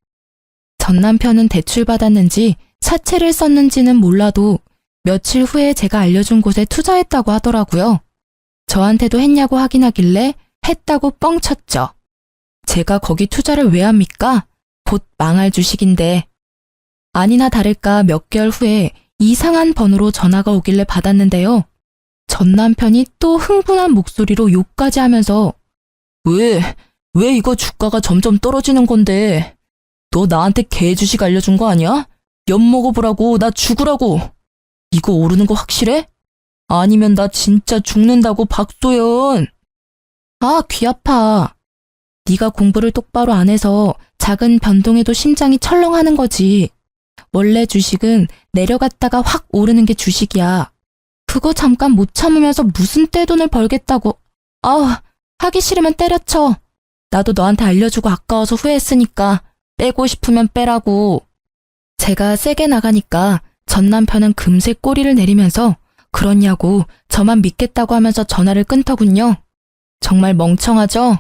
[SPEAKER 1] 전 남편은 대출받았는지 사채를 썼는지는 몰라도 며칠 후에 제가 알려준 곳에 투자했다고 하더라고요. 저한테도 했냐고 확인하길래 했다고 뻥쳤죠. 제가 거기 투자를 왜 합니까? 곧 망할 주식인데. 아니나 다를까 몇 개월 후에 이상한 번호로 전화가 오길래 받았는데요. 전 남편이 또 흥분한 목소리로 욕까지 하면서 왜 이거 주가가 점점 떨어지는 건데? 너 나한테 개주식 알려준 거 아니야? 엿 먹어보라고, 나 죽으라고. 이거 오르는 거 확실해? 아니면 나 진짜 죽는다고, 박소연. 아, 귀 아파. 네가 공부를 똑바로 안 해서 작은 변동에도 심장이 철렁하는 거지. 원래 주식은 내려갔다가 확 오르는 게 주식이야. 그거 잠깐 못 참으면서 무슨 떼돈을 벌겠다고. 아우, 하기 싫으면 때려쳐. 나도 너한테 알려주고 아까워서 후회했으니까 빼고 싶으면 빼라고. 제가 세게 나가니까 전 남편은 금세 꼬리를 내리면서 그렇냐고 저만 믿겠다고 하면서 전화를 끊더군요. 정말 멍청하죠?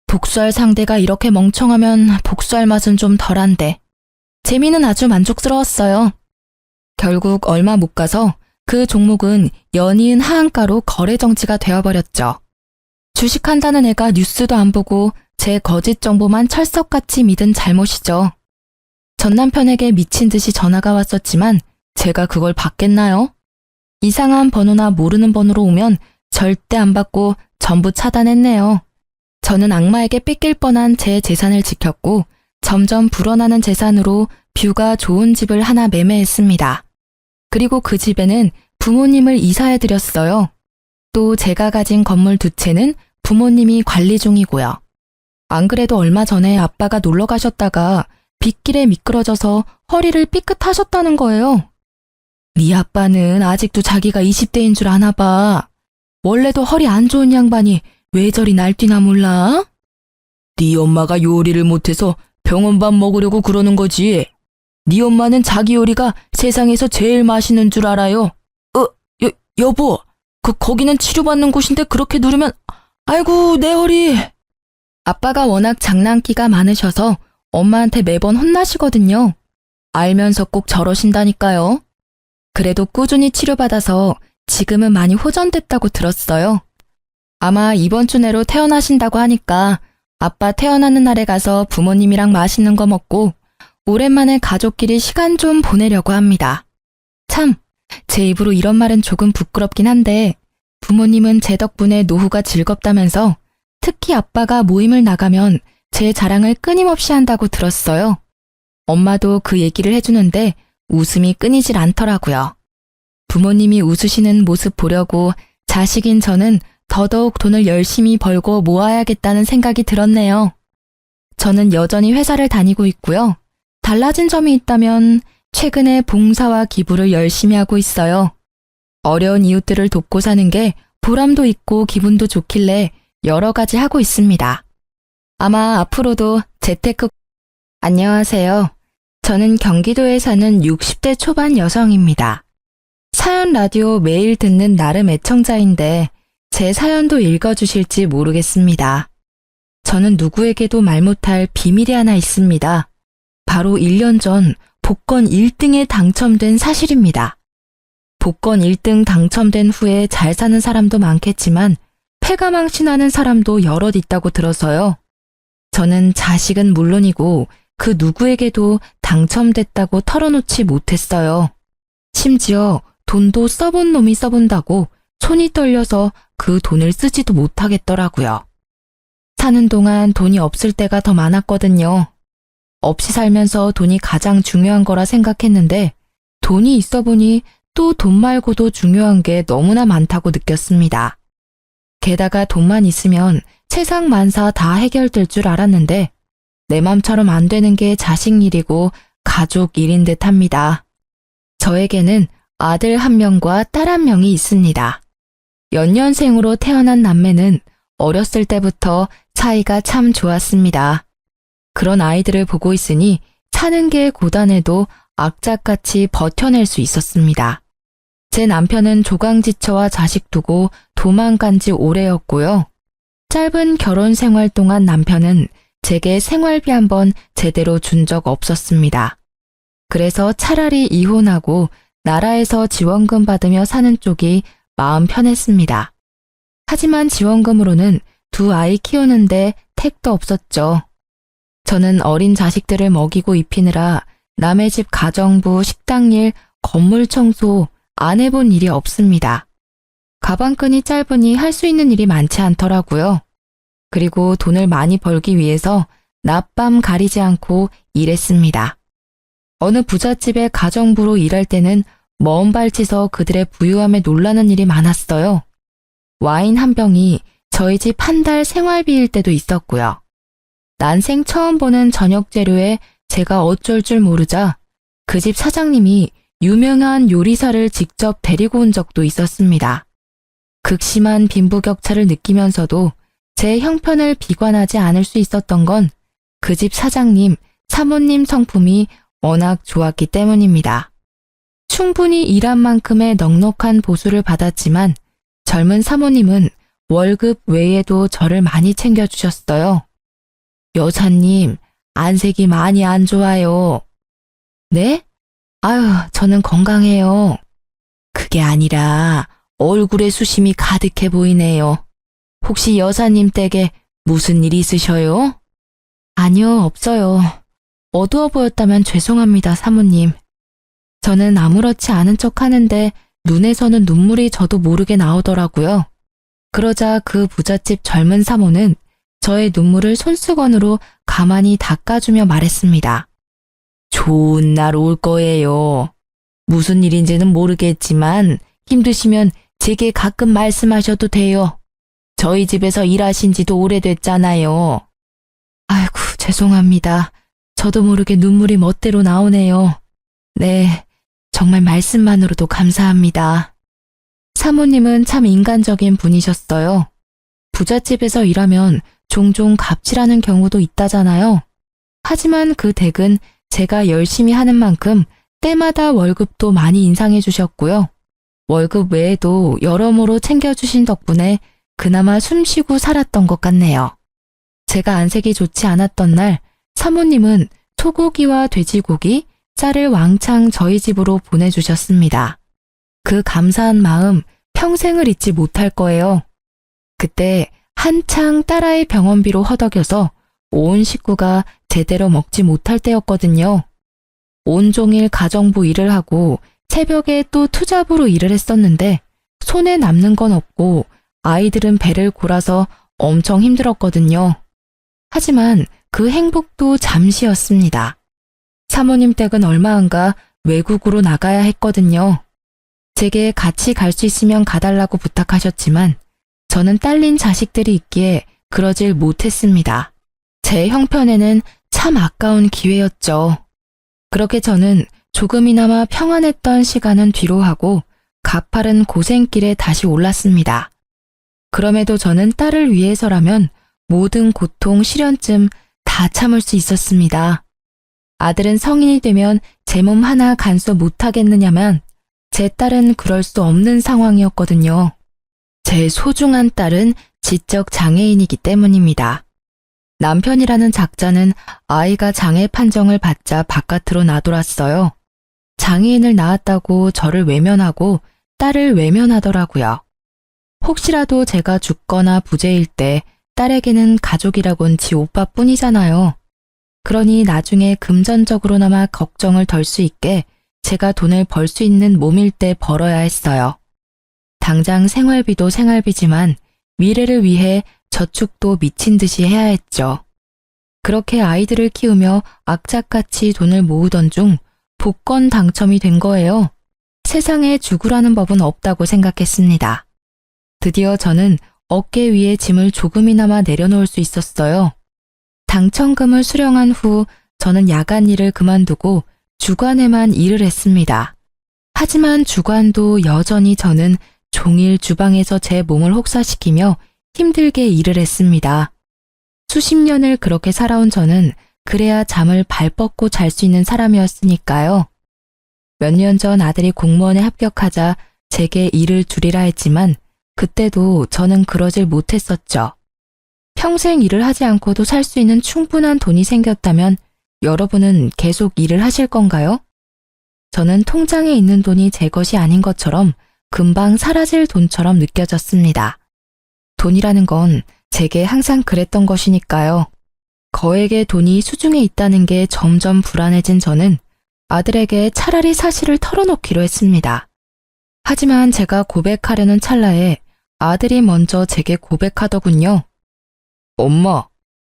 [SPEAKER 1] 복수할 상대가 이렇게 멍청하면 복수할 맛은 좀 덜한데. 재미는 아주 만족스러웠어요. 결국 얼마 못 가서 그 종목은 연이은 하한가로 거래 정지가 되어버렸죠. 주식한다는 애가 뉴스도 안 보고 제 거짓 정보만 철석같이 믿은 잘못이죠. 전 남편에게 미친 듯이 전화가 왔었지만 제가 그걸 받겠나요? 이상한 번호나 모르는 번호로 오면 절대 안 받고 전부 차단했네요. 저는 악마에게 뺏길 뻔한 제 재산을 지켰고 점점 불어나는 재산으로 뷰가 좋은 집을 하나 매매했습니다. 그리고 그 집에는 부모님을 이사해드렸어요. 또 제가 가진 건물 2채는 부모님이 관리 중이고요. 안 그래도 얼마 전에 아빠가 놀러 가셨다가 빗길에 미끄러져서 허리를 삐끗하셨다는 거예요. 네 아빠는 아직도 자기가 20대인 줄 아나 봐. 원래도 허리 안 좋은 양반이 왜 저리 날뛰나 몰라? 네 엄마가 요리를 못해서 병원 밥 먹으려고 그러는 거지. 네 엄마는 자기 요리가 세상에서 제일 맛있는 줄 알아요. 여보, 거기는 치료받는 곳인데 그렇게 누르면, 아이고, 내 허리. 아빠가 워낙 장난기가 많으셔서 엄마한테 매번 혼나시거든요. 알면서 꼭 저러신다니까요. 그래도 꾸준히 치료받아서 지금은 많이 호전됐다고 들었어요. 아마 이번 주 내로 퇴원하신다고 하니까 아빠 퇴원하는 날에 가서 부모님이랑 맛있는 거 먹고 오랜만에 가족끼리 시간 좀 보내려고 합니다. 참, 제 입으로 이런 말은 조금 부끄럽긴 한데 부모님은 제 덕분에 노후가 즐겁다면서 특히 아빠가 모임을 나가면 제 자랑을 끊임없이 한다고 들었어요. 엄마도 그 얘기를 해주는데 웃음이 끊이질 않더라고요. 부모님이 웃으시는 모습 보려고 자식인 저는 더더욱 돈을 열심히 벌고 모아야겠다는 생각이 들었네요. 저는 여전히 회사를 다니고 있고요. 달라진 점이 있다면 최근에 봉사와 기부를 열심히 하고 있어요. 어려운 이웃들을 돕고 사는 게 보람도 있고 기분도 좋길래 여러 가지 하고 있습니다. 아마 앞으로도 재테크... 안녕하세요. 저는 경기도에 사는 60대 초반 여성입니다. 사연 라디오 매일 듣는 나름 애청자인데 제 사연도 읽어주실지 모르겠습니다. 저는 누구에게도 말 못할 비밀이 하나 있습니다. 바로 1년 전 복권 1등에 당첨된 사실입니다. 복권 1등 당첨된 후에 잘 사는 사람도 많겠지만 패가망신하는 사람도 여럿 있다고 들어서요. 저는 자식은 물론이고 그 누구에게도 당첨됐다고 털어놓지 못했어요. 심지어 돈도 써본 놈이 써본다고 손이 떨려서 그 돈을 쓰지도 못하겠더라고요. 사는 동안 돈이 없을 때가 더 많았거든요. 없이 살면서 돈이 가장 중요한 거라 생각했는데 돈이 있어 보니 또 돈 말고도 중요한 게 너무나 많다고 느꼈습니다. 게다가 돈만 있으면 세상 만사 다 해결될 줄 알았는데 내 맘처럼 안 되는 게 자식 일이고 가족 일인 듯 합니다. 저에게는 아들 1명과 딸 1명이 있습니다. 연년생으로 태어난 남매는 어렸을 때부터 사이가 참 좋았습니다. 그런 아이들을 보고 있으니 사는 게 고단해도 악착같이 버텨낼 수 있었습니다. 제 남편은 조강지처와 자식 두고 도망간 지 오래였고요. 짧은 결혼 생활 동안 남편은 제게 생활비 한번 제대로 준 적 없었습니다. 그래서 차라리 이혼하고 나라에서 지원금 받으며 사는 쪽이 마음 편했습니다. 하지만 지원금으로는 2 아이 키우는데 택도 없었죠. 저는 어린 자식들을 먹이고 입히느라 남의 집 가정부, 식당일, 건물 청소 안 해본 일이 없습니다. 가방끈이 짧으니 할 수 있는 일이 많지 않더라고요. 그리고 돈을 많이 벌기 위해서 낮밤 가리지 않고 일했습니다. 어느 부잣집의 가정부로 일할 때는 먼 발치서 그들의 부유함에 놀라는 일이 많았어요. 와인 한 병이 저희 집 한 달 생활비일 때도 있었고요. 난생 처음 보는 저녁 재료에 제가 어쩔 줄 모르자 그 집 사장님이 유명한 요리사를 직접 데리고 온 적도 있었습니다. 극심한 빈부격차를 느끼면서도 제 형편을 비관하지 않을 수 있었던 건 그 집 사장님, 사모님 성품이 워낙 좋았기 때문입니다. 충분히 일한 만큼의 넉넉한 보수를 받았지만 젊은 사모님은 월급 외에도 저를 많이 챙겨주셨어요. 여사님, 안색이 많이 안 좋아요. 네? 아유, 저는 건강해요. 그게 아니라 얼굴에 수심이 가득해 보이네요. 혹시 여사님 댁에 무슨 일 있으셔요? 아니요, 없어요. 어두워 보였다면 죄송합니다, 사모님. 저는 아무렇지 않은 척 하는데 눈에서는 눈물이 저도 모르게 나오더라고요. 그러자 그 부잣집 젊은 사모는 저의 눈물을 손수건으로 가만히 닦아주며 말했습니다. 좋은 날 올 거예요. 무슨 일인지는 모르겠지만 힘드시면 제게 가끔 말씀하셔도 돼요. 저희 집에서 일하신 지도 오래됐잖아요. 아이고, 죄송합니다. 저도 모르게 눈물이 멋대로 나오네요. 네, 정말 말씀만으로도 감사합니다. 사모님은 참 인간적인 분이셨어요. 부잣집에서 일하면 종종 갑질하는 경우도 있다잖아요. 하지만 그 댁은 제가 열심히 하는 만큼 때마다 월급도 많이 인상해 주셨고요. 월급 외에도 여러모로 챙겨주신 덕분에 그나마 숨쉬고 살았던 것 같네요. 제가 안색이 좋지 않았던 날 사모님은 소고기와 돼지고기, 쌀을 왕창 저희 집으로 보내주셨습니다. 그 감사한 마음 평생을 잊지 못할 거예요. 그때 한창 딸아이 병원비로 허덕여서 온 식구가 제대로 먹지 못할 때였거든요. 온종일 가정부 일을 하고 새벽에 또 투잡으로 일을 했었는데 손에 남는 건 없고 아이들은 배를 골아서 엄청 힘들었거든요. 하지만 그 행복도 잠시였습니다. 사모님 댁은 얼마 안가 외국으로 나가야 했거든요. 제게 같이 갈 수 있으면 가달라고 부탁하셨지만 저는 딸린 자식들이 있기에 그러질 못했습니다. 제 형편에는 참 아까운 기회였죠. 그렇게 저는 조금이나마 평안했던 시간은 뒤로 하고 가파른 고생길에 다시 올랐습니다. 그럼에도 저는 딸을 위해서라면 모든 고통, 시련쯤 다 참을 수 있었습니다. 아들은 성인이 되면 제 몸 하나 간수 못하겠느냐면 제 딸은 그럴 수 없는 상황이었거든요. 제 소중한 딸은 지적 장애인이기 때문입니다. 남편이라는 작자는 아이가 장애 판정을 받자 바깥으로 나돌았어요. 장애인을 낳았다고 저를 외면하고 딸을 외면하더라고요. 혹시라도 제가 죽거나 부재일 때 딸에게는 가족이라곤 지 오빠뿐이잖아요. 그러니 나중에 금전적으로나마 걱정을 덜 수 있게 제가 돈을 벌 수 있는 몸일 때 벌어야 했어요. 당장 생활비도 생활비지만 미래를 위해 저축도 미친 듯이 해야 했죠. 그렇게 아이들을 키우며 악착같이 돈을 모으던 중 복권 당첨이 된 거예요. 세상에 죽으라는 법은 없다고 생각했습니다. 드디어 저는 어깨 위에 짐을 조금이나마 내려놓을 수 있었어요. 당첨금을 수령한 후 저는 야간 일을 그만두고 주간에만 일을 했습니다. 하지만 주간도 여전히 저는 종일 주방에서 제 몸을 혹사시키며 힘들게 일을 했습니다. 수십 년을 그렇게 살아온 저는 그래야 잠을 발 뻗고 잘 수 있는 사람이었으니까요. 몇 년 전 아들이 공무원에 합격하자 제게 일을 줄이라 했지만 그때도 저는 그러질 못했었죠. 평생 일을 하지 않고도 살 수 있는 충분한 돈이 생겼다면 여러분은 계속 일을 하실 건가요? 저는 통장에 있는 돈이 제 것이 아닌 것처럼 금방 사라질 돈처럼 느껴졌습니다. 돈이라는 건 제게 항상 그랬던 것이니까요. 거액의 돈이 수중에 있다는 게 점점 불안해진 저는 아들에게 차라리 사실을 털어놓기로 했습니다. 하지만 제가 고백하려는 찰나에 아들이 먼저 제게 고백하더군요. 엄마,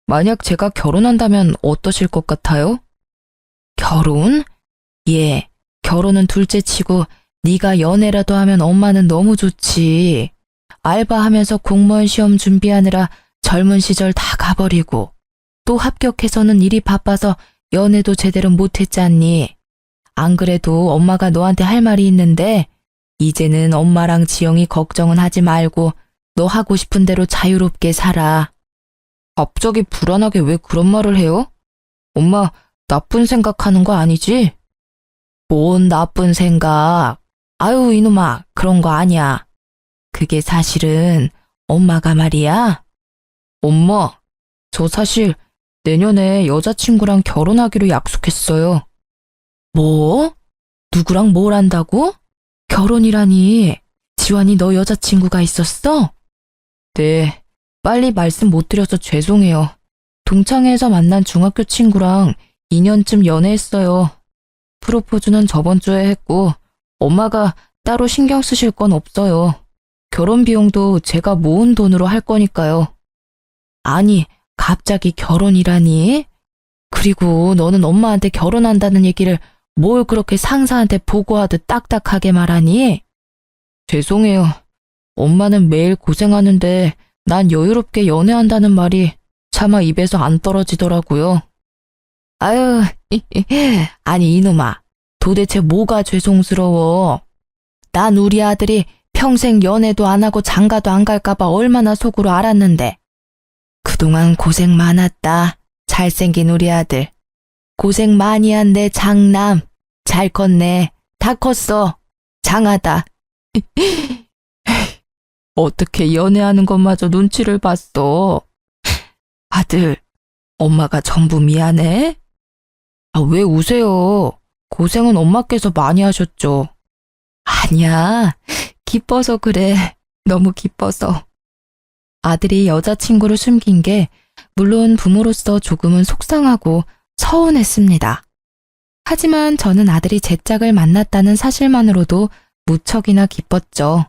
[SPEAKER 1] 만약 제가 결혼한다면 어떠실 것 같아요? 결혼? 예, 결혼은 둘째치고 네가 연애라도 하면 엄마는 너무 좋지. 알바하면서 공무원 시험 준비하느라 젊은 시절 다 가버리고 또 합격해서는 일이 바빠서 연애도 제대로 못했잖니. 안 그래도 엄마가 너한테 할 말이 있는데 이제는 엄마랑 지영이 걱정은 하지 말고 너 하고 싶은 대로 자유롭게 살아. 갑자기 불안하게 왜 그런 말을 해요? 엄마, 나쁜 생각하는 거 아니지? 뭔 나쁜 생각. 아유, 이놈아, 그런 거 아니야. 그게 사실은 엄마가 말이야. 엄마, 저 사실 내년에 여자친구랑 결혼하기로 약속했어요. 뭐? 누구랑 뭘 한다고? 결혼이라니. 지환이 너 여자친구가 있었어? 네, 빨리 말씀 못 드려서 죄송해요. 동창회에서 만난 중학교 친구랑 2년쯤 연애했어요. 프로포즈는 저번 주에 했고 엄마가 따로 신경 쓰실 건 없어요. 결혼 비용도 제가 모은 돈으로 할 거니까요. 아니, 갑자기 결혼이라니? 그리고 너는 엄마한테 결혼한다는 얘기를 뭘 그렇게 상사한테 보고하듯 딱딱하게 말하니? 죄송해요. 엄마는 매일 고생하는데 난 여유롭게 연애한다는 말이 차마 입에서 안 떨어지더라고요. 아유, 아니 이놈아, 도대체 뭐가 죄송스러워? 난 우리 아들이 평생 연애도 안 하고 장가도 안 갈까봐 얼마나 속으로 알았는데. 그동안 고생 많았다. 잘생긴 우리 아들. 고생 많이 한 내 장남. 잘 컸네. 다 컸어. 장하다. 어떻게 연애하는 것마저 눈치를 봤어. 아들, 엄마가 전부 미안해? 아, 왜 우세요? 고생은 엄마께서 많이 하셨죠. 아니야, 기뻐서 그래. 너무 기뻐서. 아들이 여자친구를 숨긴 게 물론 부모로서 조금은 속상하고 서운했습니다. 하지만 저는 아들이 제 짝을 만났다는 사실만으로도 무척이나 기뻤죠.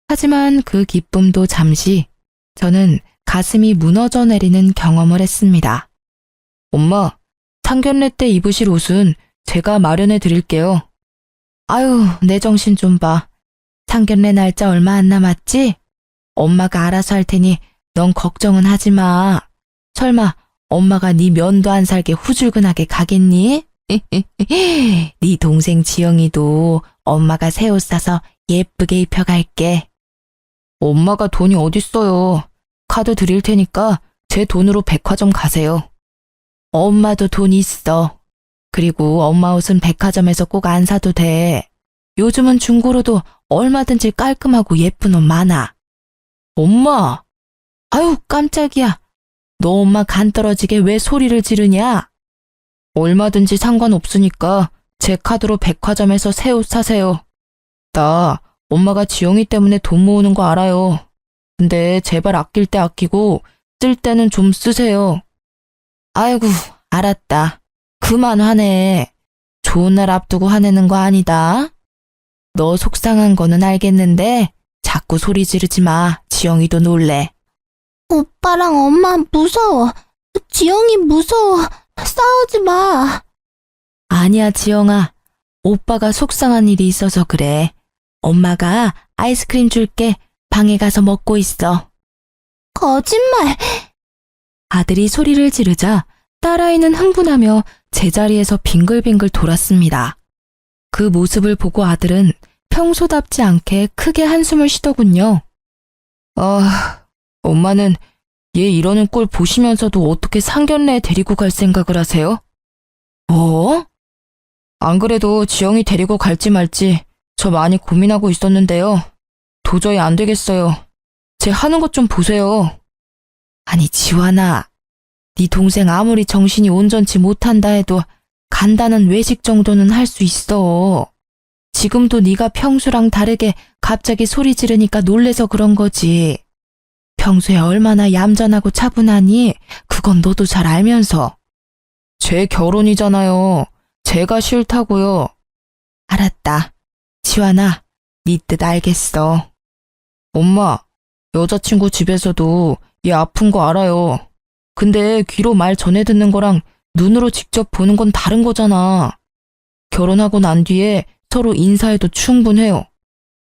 [SPEAKER 1] 하지만 그 기쁨도 잠시 저는 가슴이 무너져 내리는 경험을 했습니다. 엄마, 상견례 때 입으실 옷은 제가 마련해 드릴게요. 아유, 내 정신 좀 봐. 상견례 날짜 얼마 안 남았지? 엄마가 알아서 할 테니 넌 걱정은 하지 마. 설마 엄마가 네 면도 안 살게 후줄근하게 가겠니? 네 동생 지영이도 엄마가 새 옷 사서 예쁘게 입혀갈게. 엄마가 돈이 어딨어요. 카드 드릴 테니까 제 돈으로 백화점 가세요. 엄마도 돈 있어. 그리고 엄마 옷은 백화점에서 꼭 안 사도 돼. 요즘은 중고로도 얼마든지 깔끔하고 예쁜 옷 많아. 엄마! 아유, 깜짝이야. 너 엄마 간 떨어지게 왜 소리를 지르냐? 얼마든지 상관없으니까 제 카드로 백화점에서 새 옷 사세요. 나 엄마가 지영이 때문에 돈 모으는 거 알아요. 근데 제발 아낄 때 아끼고 쓸 때는 좀 쓰세요. 아이고, 알았다. 그만 화내. 좋은 날 앞두고 화내는 거 아니다. 너 속상한 거는 알겠는데 자꾸 소리 지르지 마. 지영이도 놀래.
[SPEAKER 2] 오빠랑 엄마 무서워. 지영이 무서워. 싸우지 마.
[SPEAKER 1] 아니야, 지영아. 오빠가 속상한 일이 있어서 그래. 엄마가 아이스크림 줄게. 방에 가서 먹고 있어.
[SPEAKER 2] 거짓말.
[SPEAKER 1] 아들이 소리를 지르자 딸아이는 흥분하며 제자리에서 빙글빙글 돌았습니다. 그 모습을 보고 아들은 평소답지 않게 크게 한숨을 쉬더군요. 아, 엄마는 얘 이러는 꼴 보시면서도 어떻게 상견례에 데리고 갈 생각을 하세요? 뭐? 안 그래도 지영이 데리고 갈지 말지 저 많이 고민하고 있었는데요. 도저히 안 되겠어요. 제 하는 것 좀 보세요. 아니, 지환아. 네 동생 아무리 정신이 온전치 못한다 해도 간단한 외식 정도는 할 수 있어. 지금도 네가 평소랑 다르게 갑자기 소리 지르니까 놀래서 그런 거지. 평소에 얼마나 얌전하고 차분하니 그건 너도 잘 알면서. 제 결혼이잖아요. 제가 싫다고요. 알았다. 지환아, 네 뜻 알겠어. 엄마, 여자친구 집에서도 얘 아픈 거 알아요. 근데 귀로 말 전해 듣는 거랑 눈으로 직접 보는 건 다른 거잖아. 결혼하고 난 뒤에 서로 인사해도 충분해요.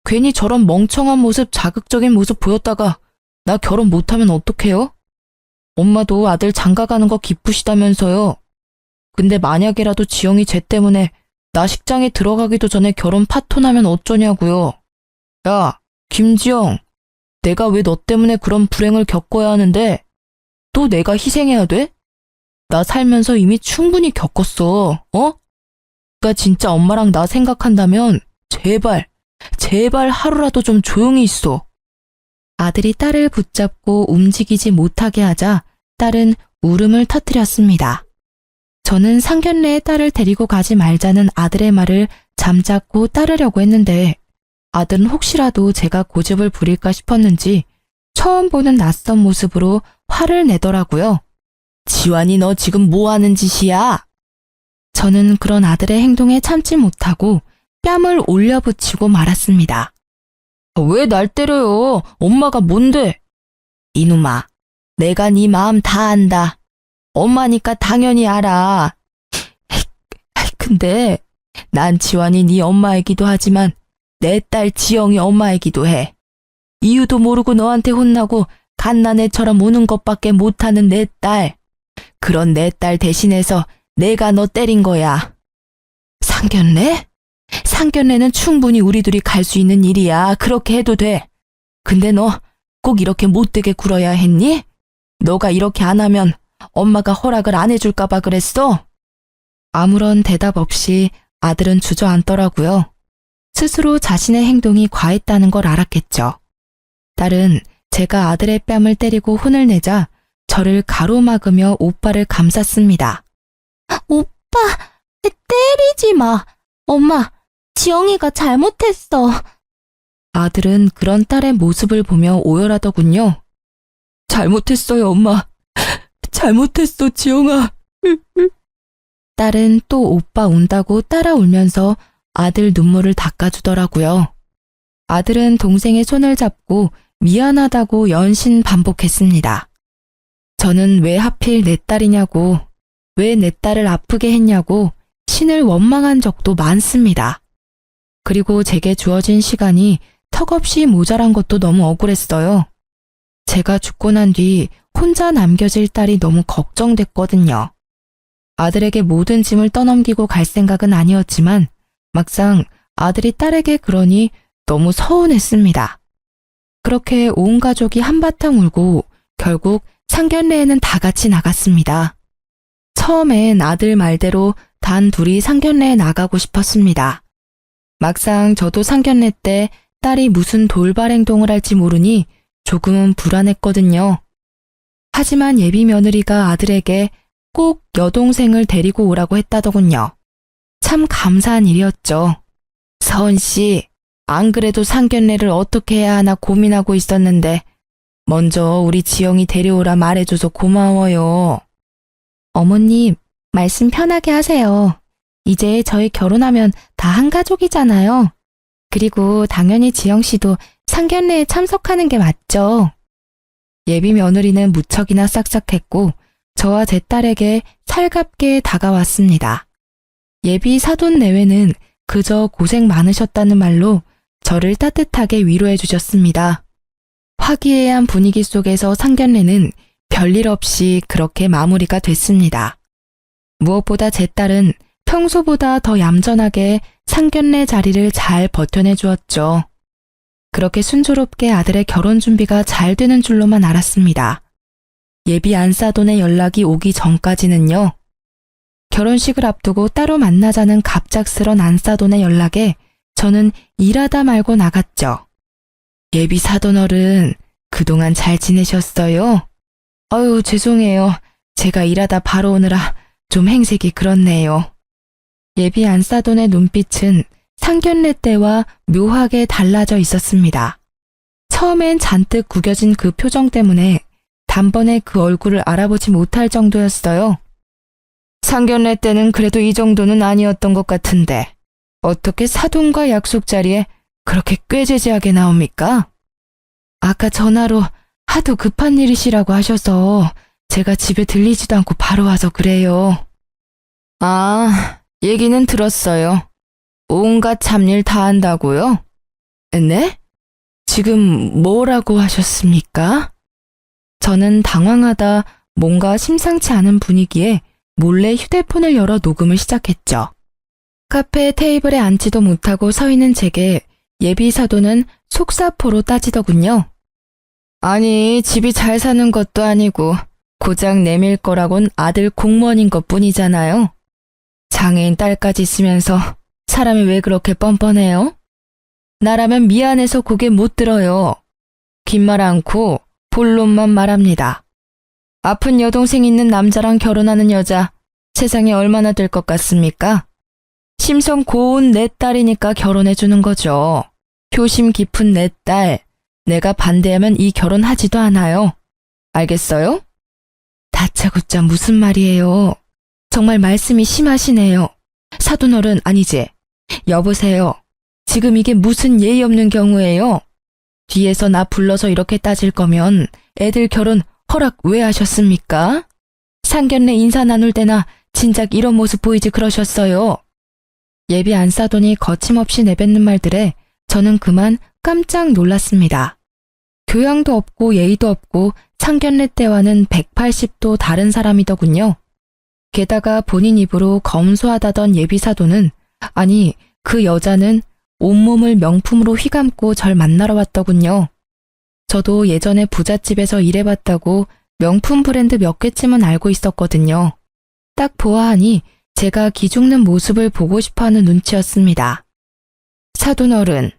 [SPEAKER 1] 괜히 저런 멍청한 모습, 자극적인 모습 보였다가 나 결혼 못하면 어떡해요? 엄마도 아들 장가 가는 거 기쁘시다면서요. 근데 만약에라도 지영이 쟤 때문에 나 식장에 들어가기도 전에 결혼 파토나면 어쩌냐고요. 야, 김지영, 내가 왜 너 때문에 그런 불행을 겪어야 하는데 또 내가 희생해야 돼? 나 살면서 이미 충분히 겪었어, 어? 그러니까 진짜 엄마랑 나 생각한다면 제발 하루라도 좀 조용히 있어. 아들이 딸을 붙잡고 움직이지 못하게 하자 딸은 울음을 터뜨렸습니다. 저는 상견례에 딸을 데리고 가지 말자는 아들의 말을 잠자코 따르려고 했는데 아들은 혹시라도 제가 고집을 부릴까 싶었는지 처음 보는 낯선 모습으로 화를 내더라고요. 지환이 너 지금 뭐 하는 짓이야? 저는 그런 아들의 행동에 참지 못하고 뺨을 올려붙이고 말았습니다. 왜 날 때려요? 엄마가 뭔데? 이놈아, 내가 네 마음 다 안다. 엄마니까 당연히 알아. 근데 난 지환이 네 엄마이기도 하지만 내 딸 지영이 엄마이기도 해. 이유도 모르고 너한테 혼나고 갓난애처럼 우는 것밖에 못하는 내 딸. 그런 내 딸 대신해서 내가 너 때린 거야. 상견례? 상견례는 충분히 우리 둘이 갈 수 있는 일이야. 그렇게 해도 돼. 근데 너 꼭 이렇게 못되게 굴어야 했니? 너가 이렇게 안 하면 엄마가 허락을 안 해줄까 봐 그랬어? 아무런 대답 없이 아들은 주저앉더라고요. 스스로 자신의 행동이 과했다는 걸 알았겠죠. 딸은 제가 아들의 뺨을 때리고 혼을 내자 저를 가로막으며 오빠를 감쌌습니다.
[SPEAKER 2] 오빠, 때리지 마. 엄마, 지영이가 잘못했어.
[SPEAKER 1] 아들은 그런 딸의 모습을 보며 오열하더군요. 잘못했어요, 엄마. 잘못했어, 지영아. 딸은 또 오빠 운다고 따라 울면서 아들 눈물을 닦아주더라고요. 아들은 동생의 손을 잡고 미안하다고 연신 반복했습니다. 저는 왜 하필 내 딸이냐고, 왜 내 딸을 아프게 했냐고 신을 원망한 적도 많습니다. 그리고 제게 주어진 시간이 턱없이 모자란 것도 너무 억울했어요. 제가 죽고 난 뒤 혼자 남겨질 딸이 너무 걱정됐거든요. 아들에게 모든 짐을 떠넘기고 갈 생각은 아니었지만 막상 아들이 딸에게 그러니 너무 서운했습니다. 그렇게 온 가족이 한바탕 울고 결국 상견례에는 다 같이 나갔습니다. 처음엔 아들 말대로 단 둘이 상견례에 나가고 싶었습니다. 막상 저도 상견례 때 딸이 무슨 돌발 행동을 할지 모르니 조금은 불안했거든요. 하지만 예비 며느리가 아들에게 꼭 여동생을 데리고 오라고 했다더군요. 참 감사한 일이었죠. 서은 씨, 안 그래도 상견례를 어떻게 해야 하나 고민하고 있었는데 먼저 우리 지영이 데려오라 말해줘서 고마워요. 어머님, 말씀 편하게 하세요. 이제 저희 결혼하면 다 한 가족이잖아요. 그리고 당연히 지영 씨도 상견례에 참석하는 게 맞죠. 예비 며느리는 무척이나 싹싹했고 저와 제 딸에게 살갑게 다가왔습니다. 예비 사돈 내외는 그저 고생 많으셨다는 말로 저를 따뜻하게 위로해 주셨습니다. 화기애애한 분위기 속에서 상견례는 별일 없이 그렇게 마무리가 됐습니다. 무엇보다 제 딸은 평소보다 더 얌전하게 상견례 자리를 잘 버텨내 주었죠. 그렇게 순조롭게 아들의 결혼 준비가 잘 되는 줄로만 알았습니다. 예비 안사돈의 연락이 오기 전까지는요. 결혼식을 앞두고 따로 만나자는 갑작스런 안사돈의 연락에 저는 일하다 말고 나갔죠. 예비 사돈어른, 그동안 잘 지내셨어요? 아유, 죄송해요. 제가 일하다 바로 오느라 좀 행색이 그렇네요. 예비 안사돈의 눈빛은 상견례 때와 묘하게 달라져 있었습니다. 처음엔 잔뜩 구겨진 그 표정 때문에 단번에 그 얼굴을 알아보지 못할 정도였어요. 상견례 때는 그래도 이 정도는 아니었던 것 같은데 어떻게 사돈과 약속 자리에 그렇게 꾀죄죄하게 나옵니까? 아까 전화로 하도 급한 일이시라고 하셔서 제가 집에 들리지도 않고 바로 와서 그래요. 아, 얘기는 들었어요. 온갖 잡일 다 한다고요? 네? 지금 뭐라고 하셨습니까? 저는 당황하다 뭔가 심상치 않은 분위기에 몰래 휴대폰을 열어 녹음을 시작했죠. 카페 테이블에 앉지도 못하고 서 있는 제게 예비 사도는 속사포로 따지더군요. 아니, 집이 잘 사는 것도 아니고 고작 내밀 거라곤 아들 공무원인 것 뿐이잖아요. 장애인 딸까지 있으면서 사람이 왜 그렇게 뻔뻔해요? 나라면 미안해서 고개 못 들어요. 긴 말 않고 본론만 말합니다. 아픈 여동생 있는 남자랑 결혼하는 여자 세상에 얼마나 될 것 같습니까? 심성 고운 내 딸이니까 결혼해주는 거죠. 효심 깊은 내 딸, 내가 반대하면 이 결혼 하지도 않아요. 알겠어요? 다짜고짜 무슨 말이에요. 정말 말씀이 심하시네요. 사돈어른 아니지? 여보세요. 지금 이게 무슨 예의 없는 경우예요? 뒤에서 나 불러서 이렇게 따질 거면 애들 결혼 허락 왜 하셨습니까? 상견례 인사 나눌 때나 진작 이런 모습 보이지 그러셨어요. 예비 안 싸더니 거침없이 내뱉는 말들에 저는 그만 깜짝 놀랐습니다. 교양도 없고 예의도 없고 상견례 때와는 180도 다른 사람이더군요. 게다가 본인 입으로 검소하다던 예비 사도는 아니 그 여자는 온몸을 명품으로 휘감고 절 만나러 왔더군요. 저도 예전에 부잣집에서 일해봤다고 명품 브랜드 몇 개쯤은 알고 있었거든요. 딱 보아하니 제가 기죽는 모습을 보고 싶어하는 눈치였습니다. 사돈어른,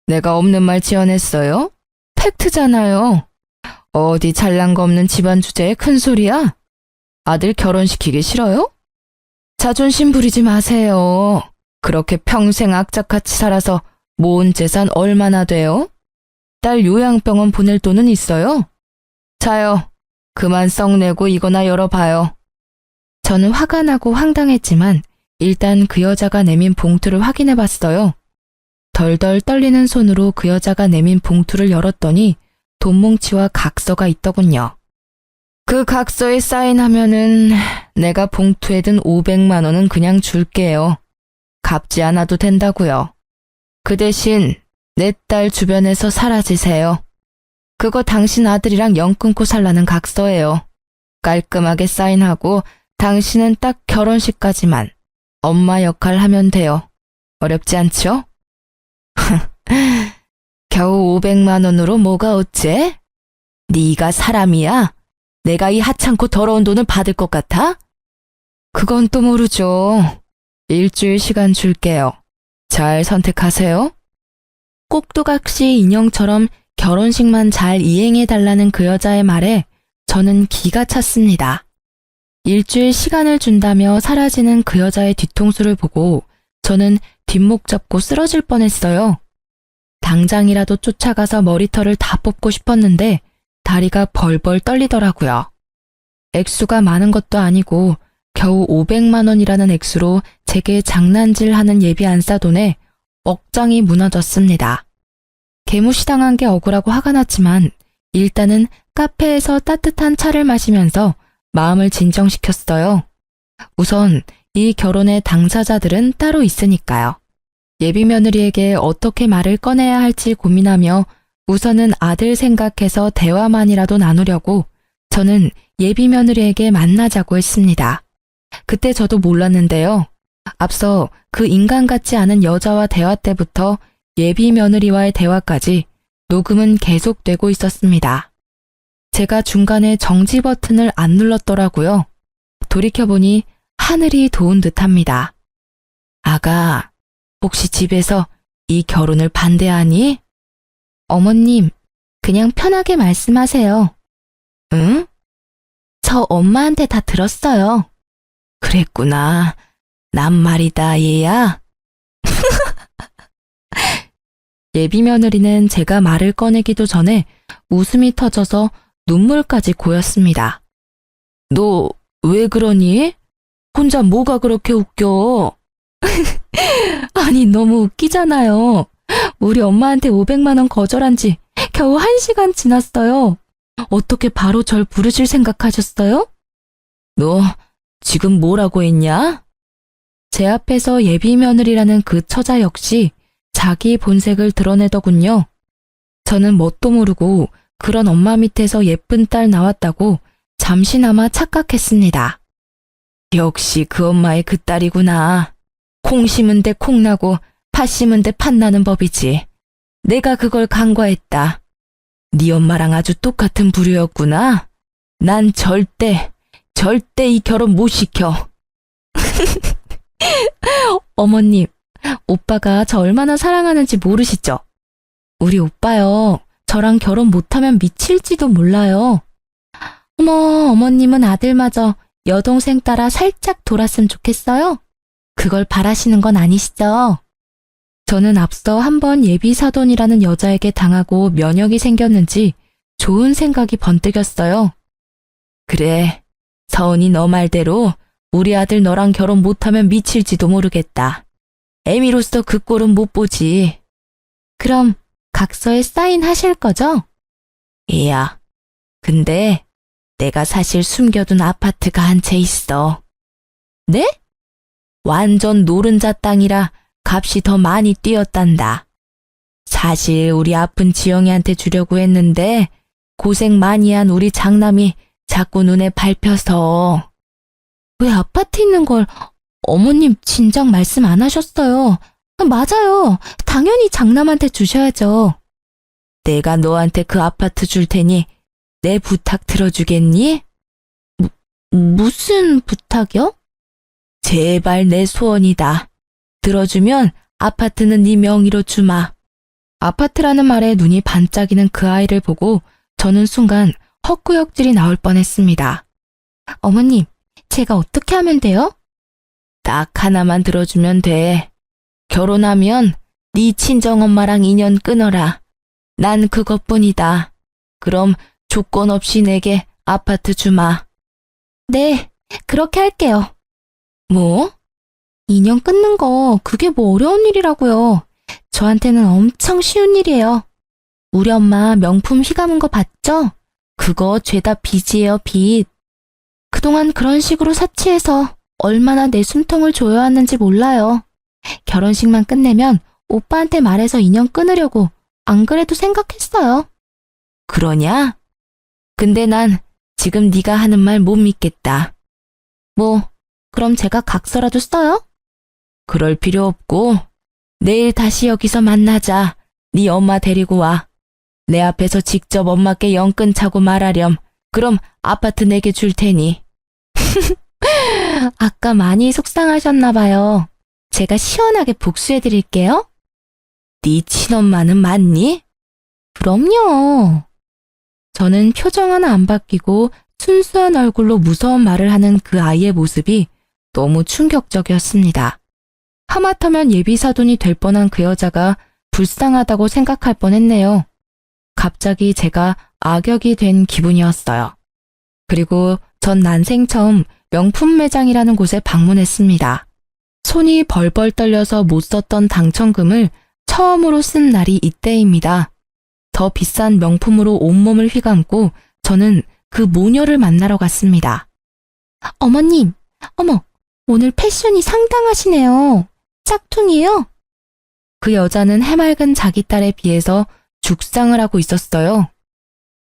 [SPEAKER 1] 내가 없는 말 지어냈어요? 팩트잖아요. 어디 잘난 거 없는 집안 주제에 큰 소리야? 아들 결혼시키기 싫어요? 자존심 부리지 마세요. 그렇게 평생 악착같이 살아서 모은 재산 얼마나 돼요? 딸 요양병원 보낼 돈은 있어요? 자요, 그만 썩내고 이거나 열어봐요. 저는 화가 나고 황당했지만 일단 그 여자가 내민 봉투를 확인해봤어요. 덜덜 떨리는 손으로 그 여자가 내민 봉투를 열었더니 돈뭉치와 각서가 있더군요. 그 각서에 사인하면은 내가 봉투에 든 500만 원은 그냥 줄게요. 갚지 않아도 된다고요. 그 대신 내 딸 주변에서 사라지세요. 그거 당신 아들이랑 연 끊고 살라는 각서예요. 깔끔하게 사인하고 당신은 딱 결혼식까지만 엄마 역할 하면 돼요. 어렵지 않죠? 겨우 500만 원으로 뭐가 어째? 네가 사람이야? 내가 이 하찮고 더러운 돈을 받을 것 같아? 그건 또 모르죠. 일주일 시간 줄게요. 잘 선택하세요. 꼭두각시 인형처럼 결혼식만 잘 이행해달라는 그 여자의 말에 저는 기가 찼습니다. 일주일 시간을 준다며 사라지는 그 여자의 뒤통수를 보고 저는 뒷목 잡고 쓰러질 뻔했어요. 당장이라도 쫓아가서 머리털을 다 뽑고 싶었는데 다리가 벌벌 떨리더라고요. 액수가 많은 것도 아니고 겨우 500만 원이라는 액수로 제게 장난질하는 예비 안싸돈에 억장이 무너졌습니다. 개무시당한 게 억울하고 화가 났지만 일단은 카페에서 따뜻한 차를 마시면서 마음을 진정시켰어요. 우선 이 결혼의 당사자들은 따로 있으니까요. 예비 며느리에게 어떻게 말을 꺼내야 할지 고민하며 우선은 아들 생각해서 대화만이라도 나누려고 저는 예비 며느리에게 만나자고 했습니다. 그때 저도 몰랐는데요. 앞서 그 인간 같지 않은 여자와 대화 때부터 예비 며느리와의 대화까지 녹음은 계속되고 있었습니다. 제가 중간에 정지 버튼을 안 눌렀더라고요. 돌이켜보니 하늘이 도운 듯합니다. 아가, 혹시 집에서 이 결혼을 반대하니? 어머님, 그냥 편하게 말씀하세요. 응? 저 엄마한테 다 들었어요. 그랬구나. 난 말이다, 얘야. 예비 며느리는 제가 말을 꺼내기도 전에 웃음이 터져서 눈물까지 고였습니다. 너 왜 그러니? 혼자 뭐가 그렇게 웃겨? 아니, 너무 웃기잖아요. 우리 엄마한테 500만 원 거절한 지 겨우 1시간 지났어요. 어떻게 바로 절 부르실 생각하셨어요? 너 지금 뭐라고 했냐? 제 앞에서 예비 며느리라는 그 처자 역시 자기 본색을 드러내더군요. 저는 뭣도 모르고 그런 엄마 밑에서 예쁜 딸 나왔다고 잠시나마 착각했습니다. 역시 그 엄마의 그 딸이구나. 콩 심은 데 콩 나고 팥 심은 데 팥 나는 법이지. 내가 그걸 간과했다. 네 엄마랑 아주 똑같은 부류였구나. 난 절대 이 결혼 못 시켜. 어머님, 오빠가 저 얼마나 사랑하는지 모르시죠? 우리 오빠요, 저랑 결혼 못하면 미칠지도 몰라요. 어머, 어머님은 아들마저 여동생 따라 살짝 돌았으면 좋겠어요? 그걸 바라시는 건 아니시죠? 저는 앞서 한번 예비사돈이라는 여자에게 당하고 면역이 생겼는지 좋은 생각이 번뜩였어요. 그래, 서은이 너 말대로 우리 아들 너랑 결혼 못하면 미칠지도 모르겠다. 애미로서 그 꼴은 못 보지. 그럼 각서에 사인하실 거죠? 얘야, 근데 내가 사실 숨겨둔 아파트가 한 채 있어. 네? 완전 노른자 땅이라 값이 더 많이 뛰었단다. 사실 우리 아픈 지영이한테 주려고 했는데 고생 많이 한 우리 장남이 자꾸 눈에 밟혀서. 왜 아파트 있는 걸 어머님 진작 말씀 안 하셨어요? 맞아요. 당연히 장남한테 주셔야죠. 내가 너한테 그 아파트 줄 테니 내 부탁 들어주겠니? 무슨 부탁이요? 제발 내 소원이다. 들어주면 아파트는 네 명의로 주마. 아파트라는 말에 눈이 반짝이는 그 아이를 보고 저는 순간 헛구역질이 나올 뻔했습니다. 어머님, 제가 어떻게 하면 돼요? 딱 하나만 들어주면 돼. 결혼하면 네 친정엄마랑 인연 끊어라. 난 그것뿐이다. 그럼 조건 없이 내게 아파트 주마. 네, 그렇게 할게요. 뭐? 인연 끊는 거 그게 뭐 어려운 일이라고요. 저한테는 엄청 쉬운 일이에요. 우리 엄마 명품 휘감은 거 봤죠? 그거 죄다 빚이에요, 빚. 그동안 그런 식으로 사치해서 얼마나 내 숨통을 조여왔는지 몰라요. 결혼식만 끝내면 오빠한테 말해서 인연 끊으려고 안 그래도 생각했어요. 그러냐? 근데 난 지금 네가 하는 말 못 믿겠다. 뭐, 그럼 제가 각서라도 써요? 그럴 필요 없고 내일 다시 여기서 만나자. 네 엄마 데리고 와. 내 앞에서 직접 엄마께 연 끊자고 말하렴. 그럼 아파트 내게 줄 테니. 아까 많이 속상하셨나 봐요. 제가 시원하게 복수해드릴게요. 네 친엄마는 맞니? 그럼요. 저는 표정 하나 안 바뀌고 순수한 얼굴로 무서운 말을 하는 그 아이의 모습이 너무 충격적이었습니다. 하마터면 예비사돈이 될 뻔한 그 여자가 불쌍하다고 생각할 뻔했네요. 갑자기 제가 악역이 된 기분이었어요. 그리고 전 난생 처음 명품 매장이라는 곳에 방문했습니다. 손이 벌벌 떨려서 못 썼던 당첨금을 처음으로 쓴 날이 이때입니다. 더 비싼 명품으로 온몸을 휘감고 저는 그 모녀를 만나러 갔습니다. 어머님, 어머, 오늘 패션이 상당하시네요. 짝퉁이에요? 그 여자는 해맑은 자기 딸에 비해서 죽상을 하고 있었어요.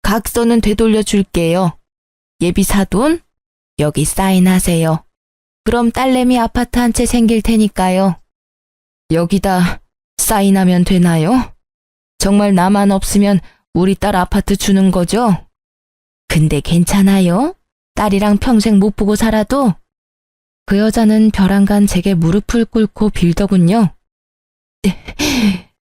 [SPEAKER 1] 각서는 되돌려 줄게요. 예비 사돈, 여기 사인하세요. 그럼 딸내미 아파트 한 채 생길 테니까요. 여기다 사인하면 되나요? 정말 나만 없으면 우리 딸 아파트 주는 거죠? 근데 괜찮아요? 딸이랑 평생 못 보고 살아도? 그 여자는 벼랑간 제게 무릎을 꿇고 빌더군요.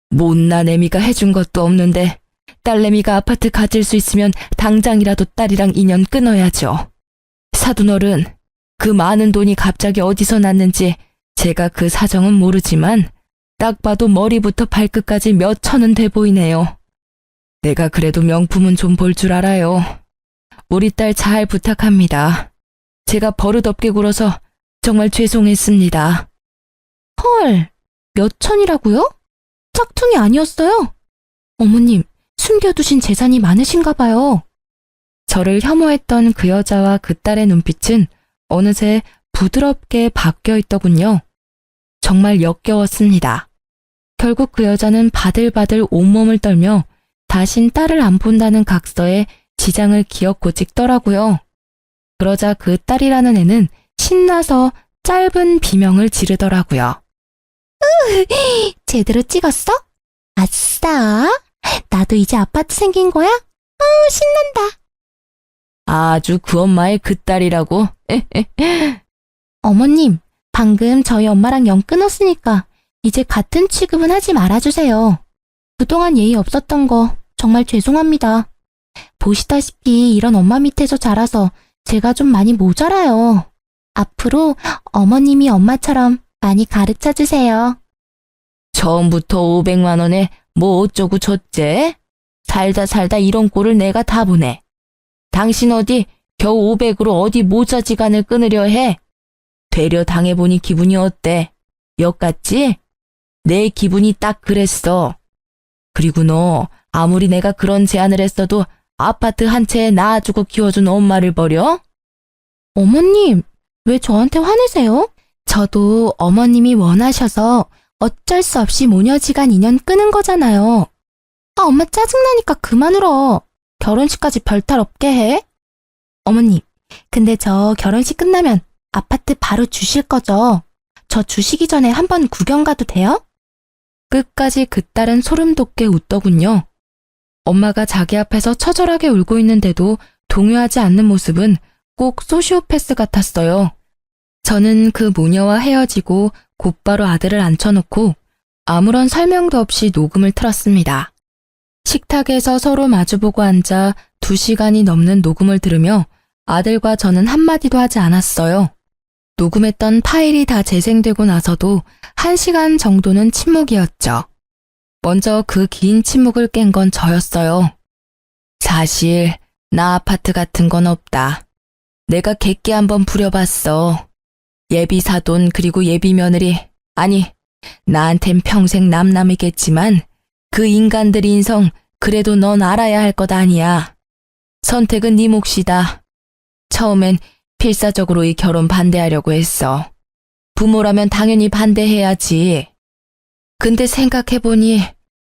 [SPEAKER 1] 못난 애미가 해준 것도 없는데 딸내미가 아파트 가질 수 있으면 당장이라도 딸이랑 인연 끊어야죠. 사돈어른, 그 많은 돈이 갑자기 어디서 났는지 제가 그 사정은 모르지만 딱 봐도 머리부터 발끝까지 몇 천은 돼 보이네요. 내가 그래도 명품은 좀 볼 줄 알아요. 우리 딸 잘 부탁합니다. 제가 버릇없게 굴어서 정말 죄송했습니다.
[SPEAKER 2] 헐, 몇 천이라고요? 짝퉁이 아니었어요? 어머님, 숨겨두신 재산이 많으신가 봐요.
[SPEAKER 1] 저를 혐오했던 그 여자와 그 딸의 눈빛은 어느새 부드럽게 바뀌어 있더군요. 정말 역겨웠습니다. 결국 그 여자는 바들바들 온몸을 떨며 다신 딸을 안 본다는 각서에 지장을 기었고 찍더라고요. 그러자 그 딸이라는 애는 신나서 짧은 비명을 지르더라고요.
[SPEAKER 2] 제대로 찍었어? 아싸! 나도 이제 아파트 생긴 거야? 신난다.
[SPEAKER 1] 아주 그 엄마의 그 딸이라고?
[SPEAKER 2] 어머님, 방금 저희 엄마랑 연 끊었으니까 이제 같은 취급은 하지 말아주세요. 그동안 예의 없었던 거 정말 죄송합니다. 보시다시피 이런 엄마 밑에서 자라서 제가 좀 많이 모자라요. 앞으로 어머님이 엄마처럼 많이 가르쳐주세요.
[SPEAKER 1] 처음부터 500만 원에 뭐 어쩌고 줬제? 살다 이런 꼴을 내가 다 보네. 당신 어디 겨우 500으로 어디 모자지간을 끊으려 해? 되려 당해보니 기분이 어때? 역 같지? 내 기분이 딱 그랬어. 그리고 너 아무리 내가 그런 제안을 했어도 아파트 한 채에 낳아주고 키워준 엄마를 버려?
[SPEAKER 2] 어머님, 왜 저한테 화내세요? 저도 어머님이 원하셔서 어쩔 수 없이 모녀지간 인연 끄는 거잖아요. 엄마 짜증나니까 그만 울어. 결혼식까지 별탈 없게 해. 어머님, 근데 저 결혼식 끝나면 아파트 바로 주실 거죠? 저 주시기 전에 한번 구경 가도 돼요?
[SPEAKER 1] 끝까지 그 딸은 소름 돋게 웃더군요. 엄마가 자기 앞에서 처절하게 울고 있는데도 동요하지 않는 모습은 꼭 소시오패스 같았어요. 저는 그 모녀와 헤어지고 곧바로 아들을 앉혀놓고 아무런 설명도 없이 녹음을 틀었습니다. 식탁에서 서로 마주보고 앉아 2시간이 넘는 녹음을 들으며 아들과 저는 한마디도 하지 않았어요. 녹음했던 파일이 다 재생되고 나서도 1시간 정도는 침묵이었죠. 먼저 그 긴 침묵을 깬 건 저였어요. 사실 나 아파트 같은 건 없다. 내가 객기 한번 부려봤어. 예비 사돈 그리고 예비 며느리, 아니 나한텐 평생 남남이겠지만 그 인간들 인성 그래도 넌 알아야 할 것 아니야. 선택은 네 몫이다. 처음엔 필사적으로 이 결혼 반대하려고 했어. 부모라면 당연히 반대해야지. 근데 생각해보니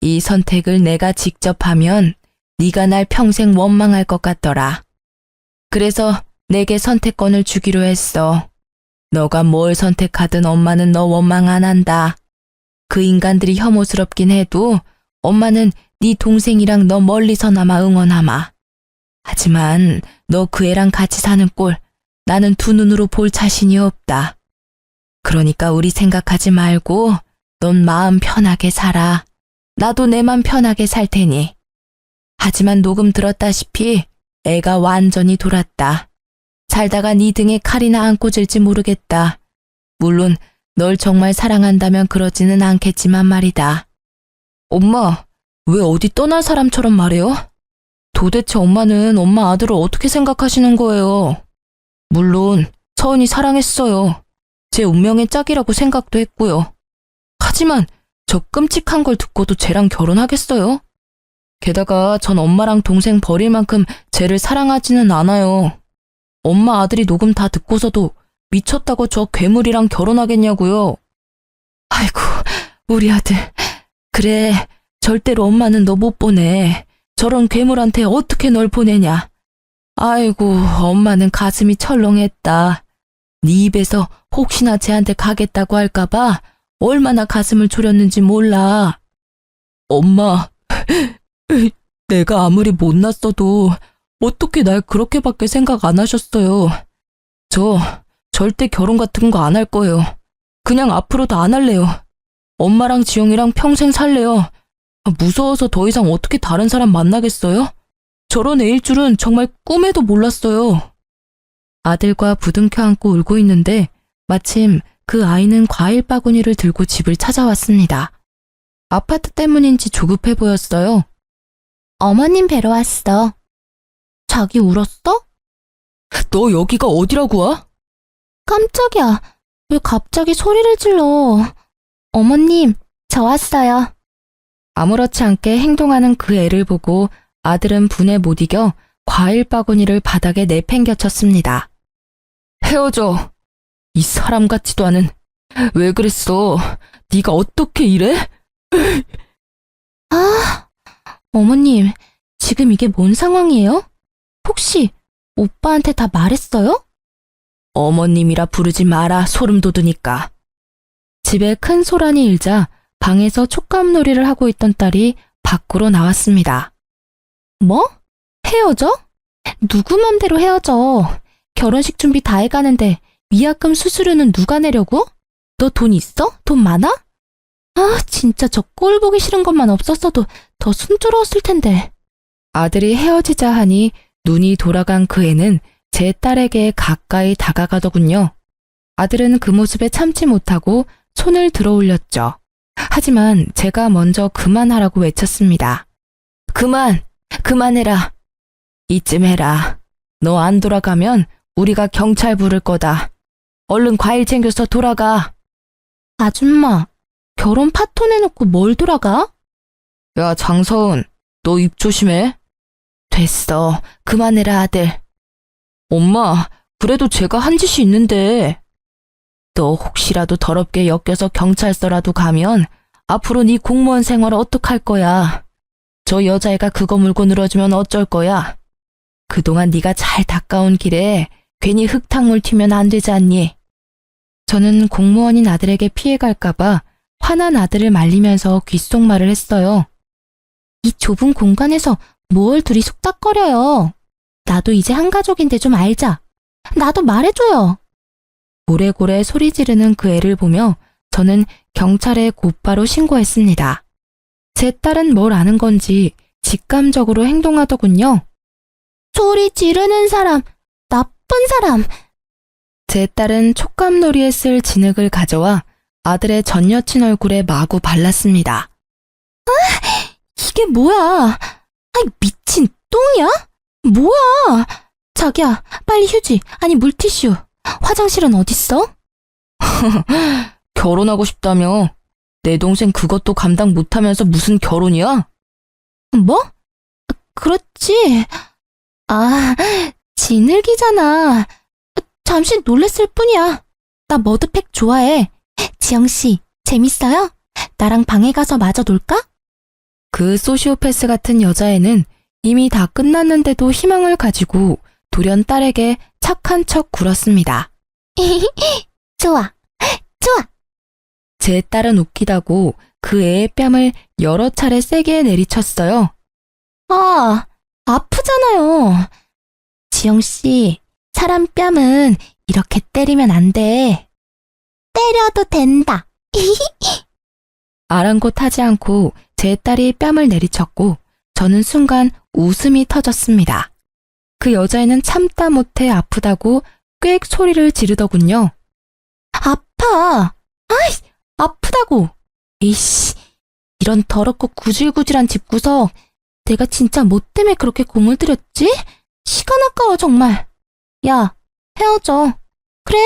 [SPEAKER 1] 이 선택을 내가 직접 하면 네가 날 평생 원망할 것 같더라. 그래서 내게 선택권을 주기로 했어. 너가 뭘 선택하든 엄마는 너 원망 안 한다. 그 인간들이 혐오스럽긴 해도 엄마는 네 동생이랑 너 멀리서나마 응원하마. 하지만 너 그 애랑 같이 사는 꼴 나는 두 눈으로 볼 자신이 없다. 그러니까 우리 생각하지 말고 넌 마음 편하게 살아. 나도 내 맘 편하게 살 테니. 하지만 녹음 들었다시피 애가 완전히 돌았다. 살다가 네 등에 칼이나 안 꽂을지 모르겠다. 물론 널 정말 사랑한다면 그러지는 않겠지만 말이다. 엄마, 왜 어디 떠난 사람처럼 말해요? 도대체 엄마는 엄마 아들을 어떻게 생각하시는 거예요? 물론 서은이 사랑했어요. 제 운명의 짝이라고 생각도 했고요. 하지만 저 끔찍한 걸 듣고도 쟤랑 결혼하겠어요? 게다가 전 엄마랑 동생 버릴 만큼 쟤를 사랑하지는 않아요. 엄마 아들이 녹음 다 듣고서도 미쳤다고 저 괴물이랑 결혼하겠냐고요. 아이고, 우리 아들. 그래, 절대로 엄마는 너 못 보내. 저런 괴물한테 어떻게 널 보내냐. 아이고, 엄마는 가슴이 철렁했다. 네 입에서 혹시나 쟤한테 가겠다고 할까봐 얼마나 가슴을 졸였는지 몰라. 엄마, 내가 아무리 못났어도 어떻게 날 그렇게밖에 생각 안 하셨어요. 저 절대 결혼 같은 거 안 할 거예요. 그냥 앞으로도 안 할래요. 엄마랑 지영이랑 평생 살래요. 무서워서 더 이상 어떻게 다른 사람 만나겠어요? 저런 애일 줄은 정말 꿈에도 몰랐어요. 아들과 부둥켜 안고 울고 있는데 마침 그 아이는 과일 바구니를 들고 집을 찾아왔습니다. 아파트 때문인지 조급해 보였어요.
[SPEAKER 2] 어머님 뵈러 왔어. 자기 울었어?
[SPEAKER 1] 너 여기가 어디라고 와?
[SPEAKER 2] 깜짝이야. 왜 갑자기 소리를 질러? 어머님, 저 왔어요.
[SPEAKER 1] 아무렇지 않게 행동하는 그 애를 보고 아들은 분에 못 이겨 과일 바구니를 바닥에 내팽겨쳤습니다. 헤어져. 이 사람 같지도 않은. 왜 그랬어? 네가 어떻게 이래?
[SPEAKER 2] 아, 어머님, 지금 이게 뭔 상황이에요? 혹시 오빠한테 다 말했어요?
[SPEAKER 1] 어머님이라 부르지 마라, 소름 돋으니까. 집에 큰 소란이 일자 방에서 촉감놀이를 하고 있던 딸이 밖으로 나왔습니다.
[SPEAKER 2] 뭐? 헤어져? 누구 맘대로 헤어져? 결혼식 준비 다 해가는데 위약금 수수료는 누가 내려고? 너 돈 있어? 돈 많아? 아, 진짜 저 꼴 보기 싫은 것만 없었어도 더 순조로웠을 텐데.
[SPEAKER 1] 아들이 헤어지자 하니 눈이 돌아간 그 애는 제 딸에게 가까이 다가가더군요. 아들은 그 모습에 참지 못하고 손을 들어 올렸죠. 하지만 제가 먼저 그만하라고 외쳤습니다. 그만해라. 이쯤 해라. 너 안 돌아가면 우리가 경찰 부를 거다. 얼른 과일 챙겨서 돌아가.
[SPEAKER 2] 아줌마, 결혼 파토 내놓고 뭘 돌아가?
[SPEAKER 1] 야, 장서은, 너 입 조심해. 됐어. 그만해라, 아들. 엄마, 그래도 제가 한 짓이 있는데. 너 혹시라도 더럽게 엮여서 경찰서라도 가면 앞으로 네 공무원 생활 어떡할 거야. 저 여자애가 그거 물고 늘어지면 어쩔 거야. 그동안 네가 잘 닦아온 길에 괜히 흙탕물 튀면 안 되지 않니? 저는 공무원인 아들에게 피해갈까봐 화난 아들을 말리면서 귓속말을 했어요.
[SPEAKER 2] 이 좁은 공간에서 뭘 둘이 속닥거려요. 나도 이제 한 가족인데 좀 알자. 나도 말해줘요.
[SPEAKER 1] 고래고래 소리 지르는 그 애를 보며 저는 경찰에 곧바로 신고했습니다. 제 딸은 뭘 아는 건지 직감적으로 행동하더군요.
[SPEAKER 2] 소리 지르는 사람, 나쁜 사람.
[SPEAKER 1] 제 딸은 촉감놀이에 쓸 진흙을 가져와 아들의 전 여친 얼굴에 마구 발랐습니다.
[SPEAKER 2] 이게 뭐야? 아이, 미친 똥이야? 뭐야? 자기야, 빨리 휴지, 아니 물티슈. 화장실은 어딨어?
[SPEAKER 1] 결혼하고 싶다며. 내 동생 그것도 감당 못하면서 무슨 결혼이야?
[SPEAKER 2] 뭐? 그렇지. 아, 진흙이잖아. 잠시 놀랬을 뿐이야. 나 머드팩 좋아해. 지영씨, 재밌어요? 나랑 방에 가서 마저 놀까?
[SPEAKER 1] 그 소시오패스 같은 여자애는 이미 다 끝났는데도 희망을 가지고 돌연 딸에게 착한 척 굴었습니다.
[SPEAKER 2] 좋아, 좋아.
[SPEAKER 1] 제 딸은 웃기다고 그 애의 뺨을 여러 차례 세게 내리쳤어요.
[SPEAKER 2] 아, 아프잖아요. 지영씨, 사람 뺨은 이렇게 때리면 안 돼. 때려도 된다.
[SPEAKER 1] 아랑곳하지 않고 제 딸이 뺨을 내리쳤고 저는 순간 웃음이 터졌습니다. 그 여자애는 참다 못해 아프다고 꽥 소리를 지르더군요.
[SPEAKER 2] 아파. 아이, 아프다고. 이씨, 이런 더럽고 구질구질한 집구석. 내가 진짜 뭐 때문에 그렇게 공을 들였지? 시간 아까워 정말. 야, 헤어져. 그래,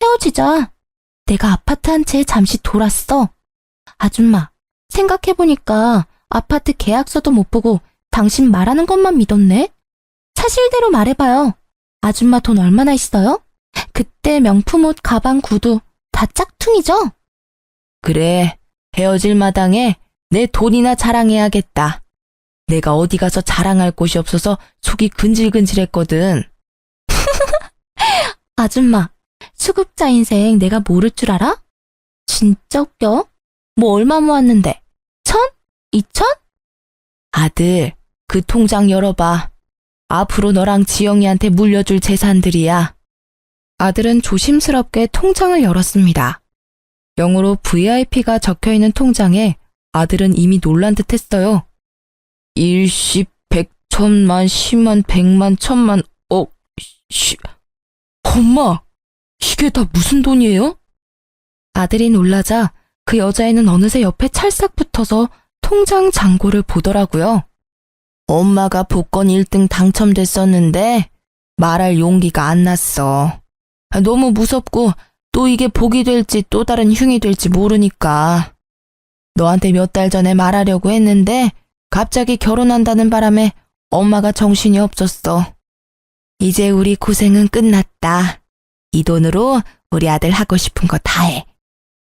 [SPEAKER 2] 헤어지자. 내가 아파트 한 채 잠시 돌았어. 아줌마, 생각해보니까 아파트 계약서도 못 보고 당신 말하는 것만 믿었네? 사실대로 말해봐요. 아줌마 돈 얼마나 있어요? 그때 명품 옷, 가방, 구두 다 짝퉁이죠?
[SPEAKER 1] 그래, 헤어질 마당에 내 돈이나 자랑해야겠다. 내가 어디 가서 자랑할 곳이 없어서 속이 근질근질했거든.
[SPEAKER 2] 아줌마, 수급자 인생 내가 모를 줄 알아? 진짜 웃겨. 뭐 얼마 모았는데? 1,000? 2,000?
[SPEAKER 1] 아들, 그 통장 열어봐. 앞으로 너랑 지영이한테 물려줄 재산들이야. 아들은 조심스럽게 통장을 열었습니다. 영어로 VIP가 적혀있는 통장에 아들은 이미 놀란 듯 했어요. 1, 10, 100, 1000만, 10만, 100만, 1000만, 엄마, 이게 다 무슨 돈이에요? 아들이 놀라자 그 여자애는 어느새 옆에 찰싹 붙어서 통장 잔고를 보더라고요. 엄마가 복권 1등 당첨됐었는데 말할 용기가 안 났어. 너무 무섭고 또 이게 복이 될지 또 다른 흉이 될지 모르니까. 너한테 몇 달 전에 말하려고 했는데 갑자기 결혼한다는 바람에 엄마가 정신이 없었어. 이제 우리 고생은 끝났다. 이 돈으로 우리 아들 하고 싶은 거 다 해.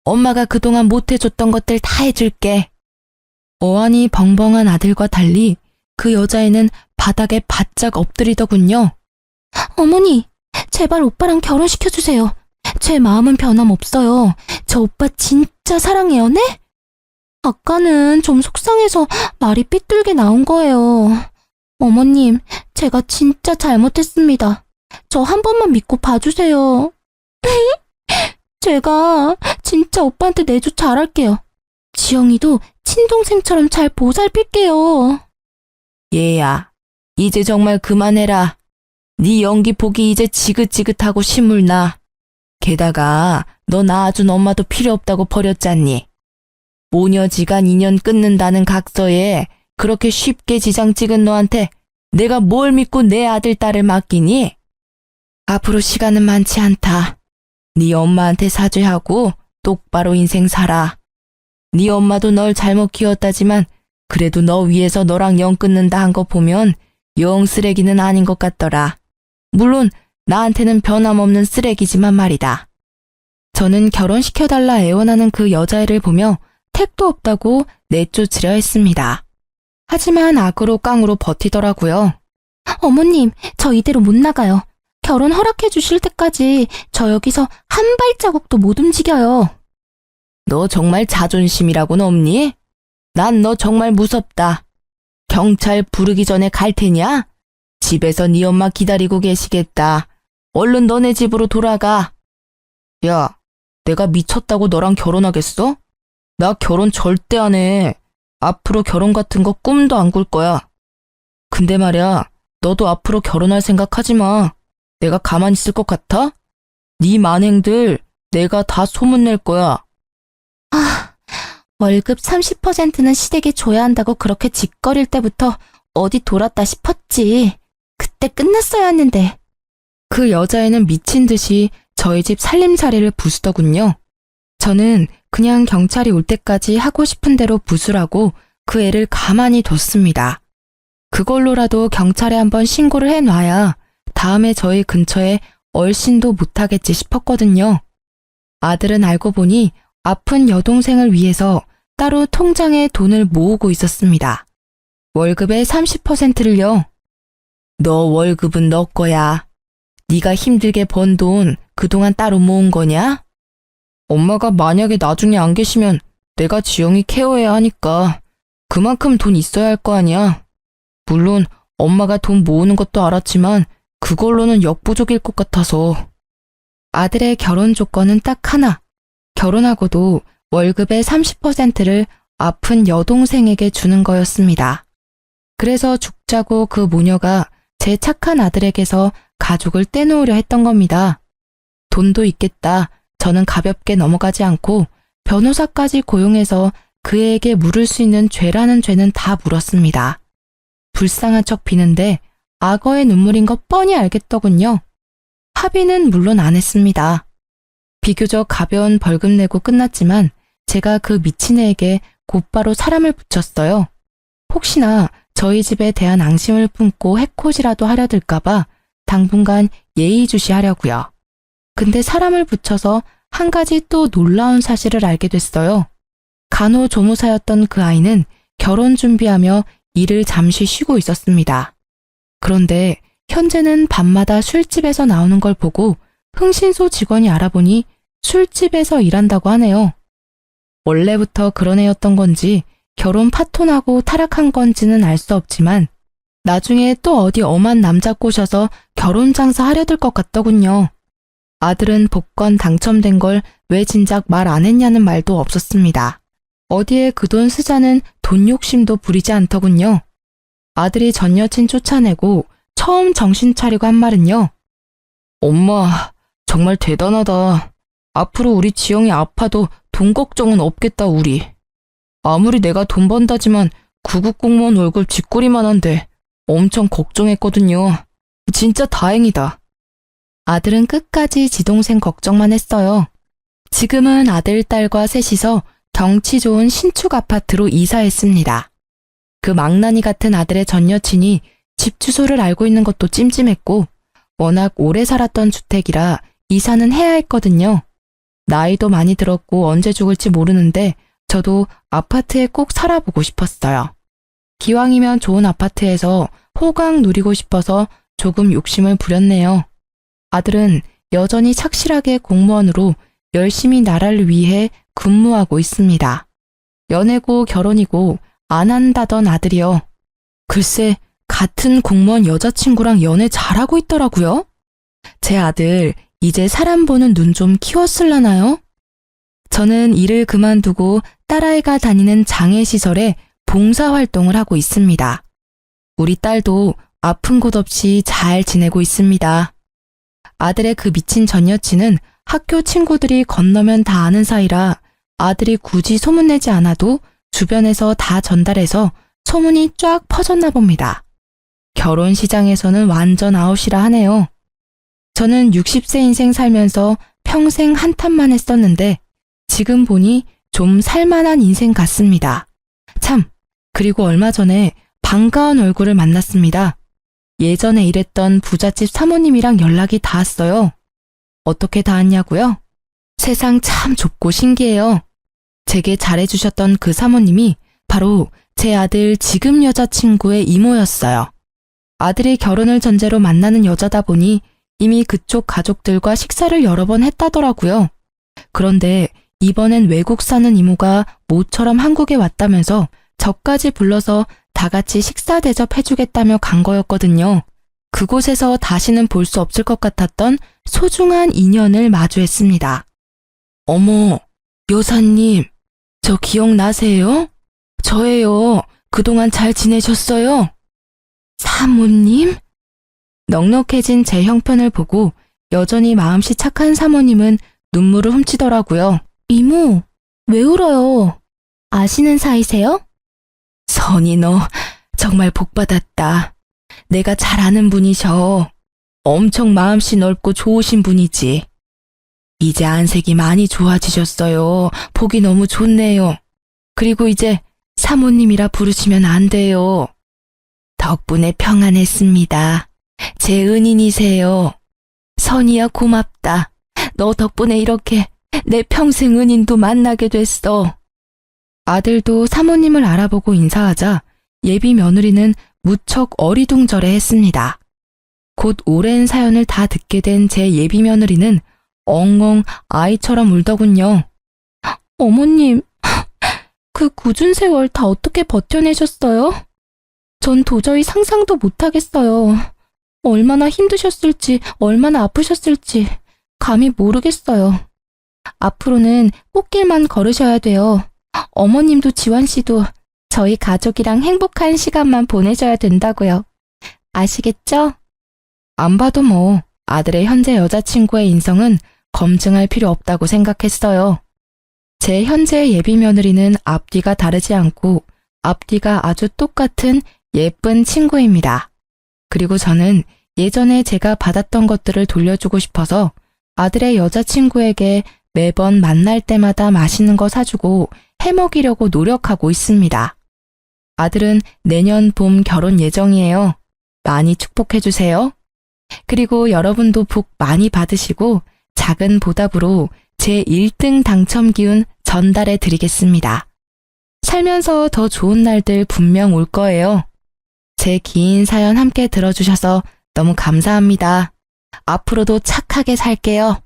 [SPEAKER 1] 엄마가 그동안 못 해줬던 것들 다 해줄게. 어안이 벙벙한 아들과 달리 그 여자애는 바닥에 바짝 엎드리더군요.
[SPEAKER 2] 어머니, 제발 오빠랑 결혼시켜주세요. 제 마음은 변함없어요. 저 오빠 진짜 사랑해요, 네? 아까는 좀 속상해서 말이 삐뚤게 나온 거예요. 어머님, 제가 진짜 잘못했습니다. 저 한 번만 믿고 봐주세요. 제가 진짜 오빠한테 내조 잘할게요. 지영이도 친동생처럼 잘 보살필게요.
[SPEAKER 1] 얘야, 이제 정말 그만해라. 네 연기 보기 이제 지긋지긋하고 신물나. 게다가 너 낳아준 엄마도 필요 없다고 버렸잖니. 모녀지간 인연 끊는다는 각서에 그렇게 쉽게 지장 찍은 너한테 내가 뭘 믿고 내 아들 딸을 맡기니? 앞으로 시간은 많지 않다. 네 엄마한테 사죄하고 똑바로 인생 살아. 네 엄마도 널 잘못 키웠다지만 그래도 너 위해서 너랑 연 끊는다 한 거 보면 영 쓰레기는 아닌 것 같더라. 물론 나한테는 변함없는 쓰레기지만 말이다. 저는 결혼시켜달라 애원하는 그 여자애를 보며 택도 없다고 내쫓으려 했습니다. 하지만 악으로 깡으로 버티더라고요.
[SPEAKER 2] 어머님, 저 이대로 못 나가요. 결혼 허락해 주실 때까지 저 여기서 한 발자국도 못 움직여요.
[SPEAKER 1] 너 정말 자존심이라고는 없니? 난 너 정말 무섭다. 경찰 부르기 전에 갈 테냐? 집에서 네 엄마 기다리고 계시겠다. 얼른 너네 집으로 돌아가. 야, 내가 미쳤다고 너랑 결혼하겠어? 나 결혼 절대 안 해. 앞으로 결혼 같은 거 꿈도 안 꿀 거야. 근데 말야, 너도 앞으로 결혼할 생각하지 마. 내가 가만히 있을 것 같아? 네 만행들 내가 다 소문낼 거야.
[SPEAKER 2] 월급 30%는 시댁에 줘야 한다고 그렇게 짓거릴 때부터 어디 돌았다 싶었지. 그때 끝났어야 했는데.
[SPEAKER 1] 그 여자애는 미친 듯이 저희 집 살림살이를 부수더군요. 저는 그냥 경찰이 올 때까지 하고 싶은 대로 부수라고 그 애를 가만히 뒀습니다. 그걸로라도 경찰에 한번 신고를 해놔야 다음에 저희 근처에 얼씬도 못하겠지 싶었거든요. 아들은 알고 보니 아픈 여동생을 위해서 따로 통장에 돈을 모으고 있었습니다. 월급의 30%를요. 너 월급은 너 거야. 네가 힘들게 번 돈 그동안 따로 모은 거냐? 엄마가 만약에 나중에 안 계시면 내가 지영이 케어해야 하니까 그만큼 돈 있어야 할 거 아니야. 물론 엄마가 돈 모으는 것도 알았지만 그걸로는 역부족일 것 같아서. 아들의 결혼 조건은 딱 하나. 결혼하고도 월급의 30%를 아픈 여동생에게 주는 거였습니다. 그래서 죽자고 그 모녀가 제 착한 아들에게서 가족을 떼놓으려 했던 겁니다. 돈도 있겠다. 저는 가볍게 넘어가지 않고 변호사까지 고용해서 그에게 물을 수 있는 죄라는 죄는 다 물었습니다. 불쌍한 척 비는데 악어의 눈물인 거 뻔히 알겠더군요. 합의는 물론 안 했습니다. 비교적 가벼운 벌금 내고 끝났지만 제가 그 미친 애에게 곧바로 사람을 붙였어요. 혹시나 저희 집에 대한 앙심을 품고 해코지라도 하려 들까봐 당분간 예의주시하려고요. 근데 사람을 붙여서 한 가지 또 놀라운 사실을 알게 됐어요. 간호조무사였던 그 아이는 결혼 준비하며 일을 잠시 쉬고 있었습니다. 그런데 현재는 밤마다 술집에서 나오는 걸 보고 흥신소 직원이 알아보니 술집에서 일한다고 하네요. 원래부터 그런 애였던 건지 결혼 파토나고 타락한 건지는 알 수 없지만 나중에 또 어디 엄한 남자 꼬셔서 결혼 장사하려 들 것 같더군요. 아들은 복권 당첨된 걸 왜 진작 말 안 했냐는 말도 없었습니다. 어디에 그 돈 쓰자는 돈 욕심도 부리지 않더군요. 아들이 전 여친 쫓아내고 처음 정신 차리고 한 말은요. 엄마, 정말 대단하다. 앞으로 우리 지영이 아파도 돈 걱정은 없겠다, 우리. 아무리 내가 돈 번다지만 구급공무원 월급 쥐꼬리만 한데 엄청 걱정했거든요. 진짜 다행이다. 아들은 끝까지 지 동생 걱정만 했어요. 지금은 아들, 딸과 셋이서 경치 좋은 신축 아파트로 이사했습니다. 그 망나니 같은 아들의 전 여친이 집 주소를 알고 있는 것도 찜찜했고 워낙 오래 살았던 주택이라 이사는 해야 했거든요. 나이도 많이 들었고 언제 죽을지 모르는데 저도 아파트에 꼭 살아보고 싶었어요. 기왕이면 좋은 아파트에서 호강 누리고 싶어서 조금 욕심을 부렸네요. 아들은 여전히 착실하게 공무원으로 열심히 나라를 위해 근무하고 있습니다. 연애고 결혼이고 안 한다던 아들이요. 글쎄, 같은 공무원 여자친구랑 연애 잘하고 있더라고요. 제 아들 이제 사람 보는 눈 좀 키웠을라나요? 저는 일을 그만두고 딸아이가 다니는 장애시설에 봉사활동을 하고 있습니다. 우리 딸도 아픈 곳 없이 잘 지내고 있습니다. 아들의 그 미친 전 여친은 학교 친구들이 건너면 다 아는 사이라 아들이 굳이 소문내지 않아도 주변에서 다 전달해서 소문이 쫙 퍼졌나 봅니다. 결혼 시장에서는 완전 아웃이라 하네요. 저는 60세 인생 살면서 평생 한탄만 했었는데 지금 보니 좀 살만한 인생 같습니다. 참, 그리고 얼마 전에 반가운 얼굴을 만났습니다. 예전에 일했던 부잣집 사모님이랑 연락이 닿았어요. 어떻게 닿았냐고요? 세상 참 좁고 신기해요. 제게 잘해주셨던 그 사모님이 바로 제 아들 지금 여자친구의 이모였어요. 아들이 결혼을 전제로 만나는 여자다 보니 이미 그쪽 가족들과 식사를 여러 번 했다더라고요. 그런데 이번엔 외국 사는 이모가 모처럼 한국에 왔다면서 저까지 불러서 다 같이 식사 대접해주겠다며 간 거였거든요. 그곳에서 다시는 볼 수 없을 것 같았던 소중한 인연을 마주했습니다. 어머, 여사님, 저 기억나세요? 저예요. 그동안 잘 지내셨어요? 사모님? 넉넉해진 제 형편을 보고 여전히 마음씨 착한 사모님은 눈물을 훔치더라고요.
[SPEAKER 2] 이모, 왜 울어요? 아시는 사이세요?
[SPEAKER 1] 선이 너 정말 복받았다. 내가 잘 아는 분이셔. 엄청 마음씨 넓고 좋으신 분이지. 이제 안색이 많이 좋아지셨어요. 보기 너무 좋네요. 그리고 이제 사모님이라 부르시면 안 돼요. 덕분에 평안했습니다. 제 은인이세요. 선이야 고맙다. 너 덕분에 이렇게 내 평생 은인도 만나게 됐어. 아들도 사모님을 알아보고 인사하자 예비 며느리는 무척 어리둥절해 했습니다. 곧 오랜 사연을 다 듣게 된 제 예비 며느리는 엉엉 아이처럼 울더군요.
[SPEAKER 2] 어머님, 그 굳은 세월 다 어떻게 버텨내셨어요? 전 도저히 상상도 못하겠어요. 얼마나 힘드셨을지, 얼마나 아프셨을지 감히 모르겠어요. 앞으로는 꽃길만 걸으셔야 돼요. 어머님도 지환 씨도 저희 가족이랑 행복한 시간만 보내셔야 된다고요. 아시겠죠?
[SPEAKER 1] 안 봐도 뭐 아들의 현재 여자친구의 인성은 검증할 필요 없다고 생각했어요. 제 현재 예비 며느리는 앞뒤가 다르지 않고 앞뒤가 아주 똑같은 예쁜 친구입니다. 그리고 저는 예전에 제가 받았던 것들을 돌려주고 싶어서 아들의 여자친구에게 매번 만날 때마다 맛있는 거 사주고 해먹이려고 노력하고 있습니다. 아들은 내년 봄 결혼 예정이에요. 많이 축복해주세요. 그리고 여러분도 복 많이 받으시고 작은 보답으로 제 1등 당첨 기운 전달해 드리겠습니다. 살면서 더 좋은 날들 분명 올 거예요. 제 긴 사연 함께 들어주셔서 너무 감사합니다. 앞으로도 착하게 살게요.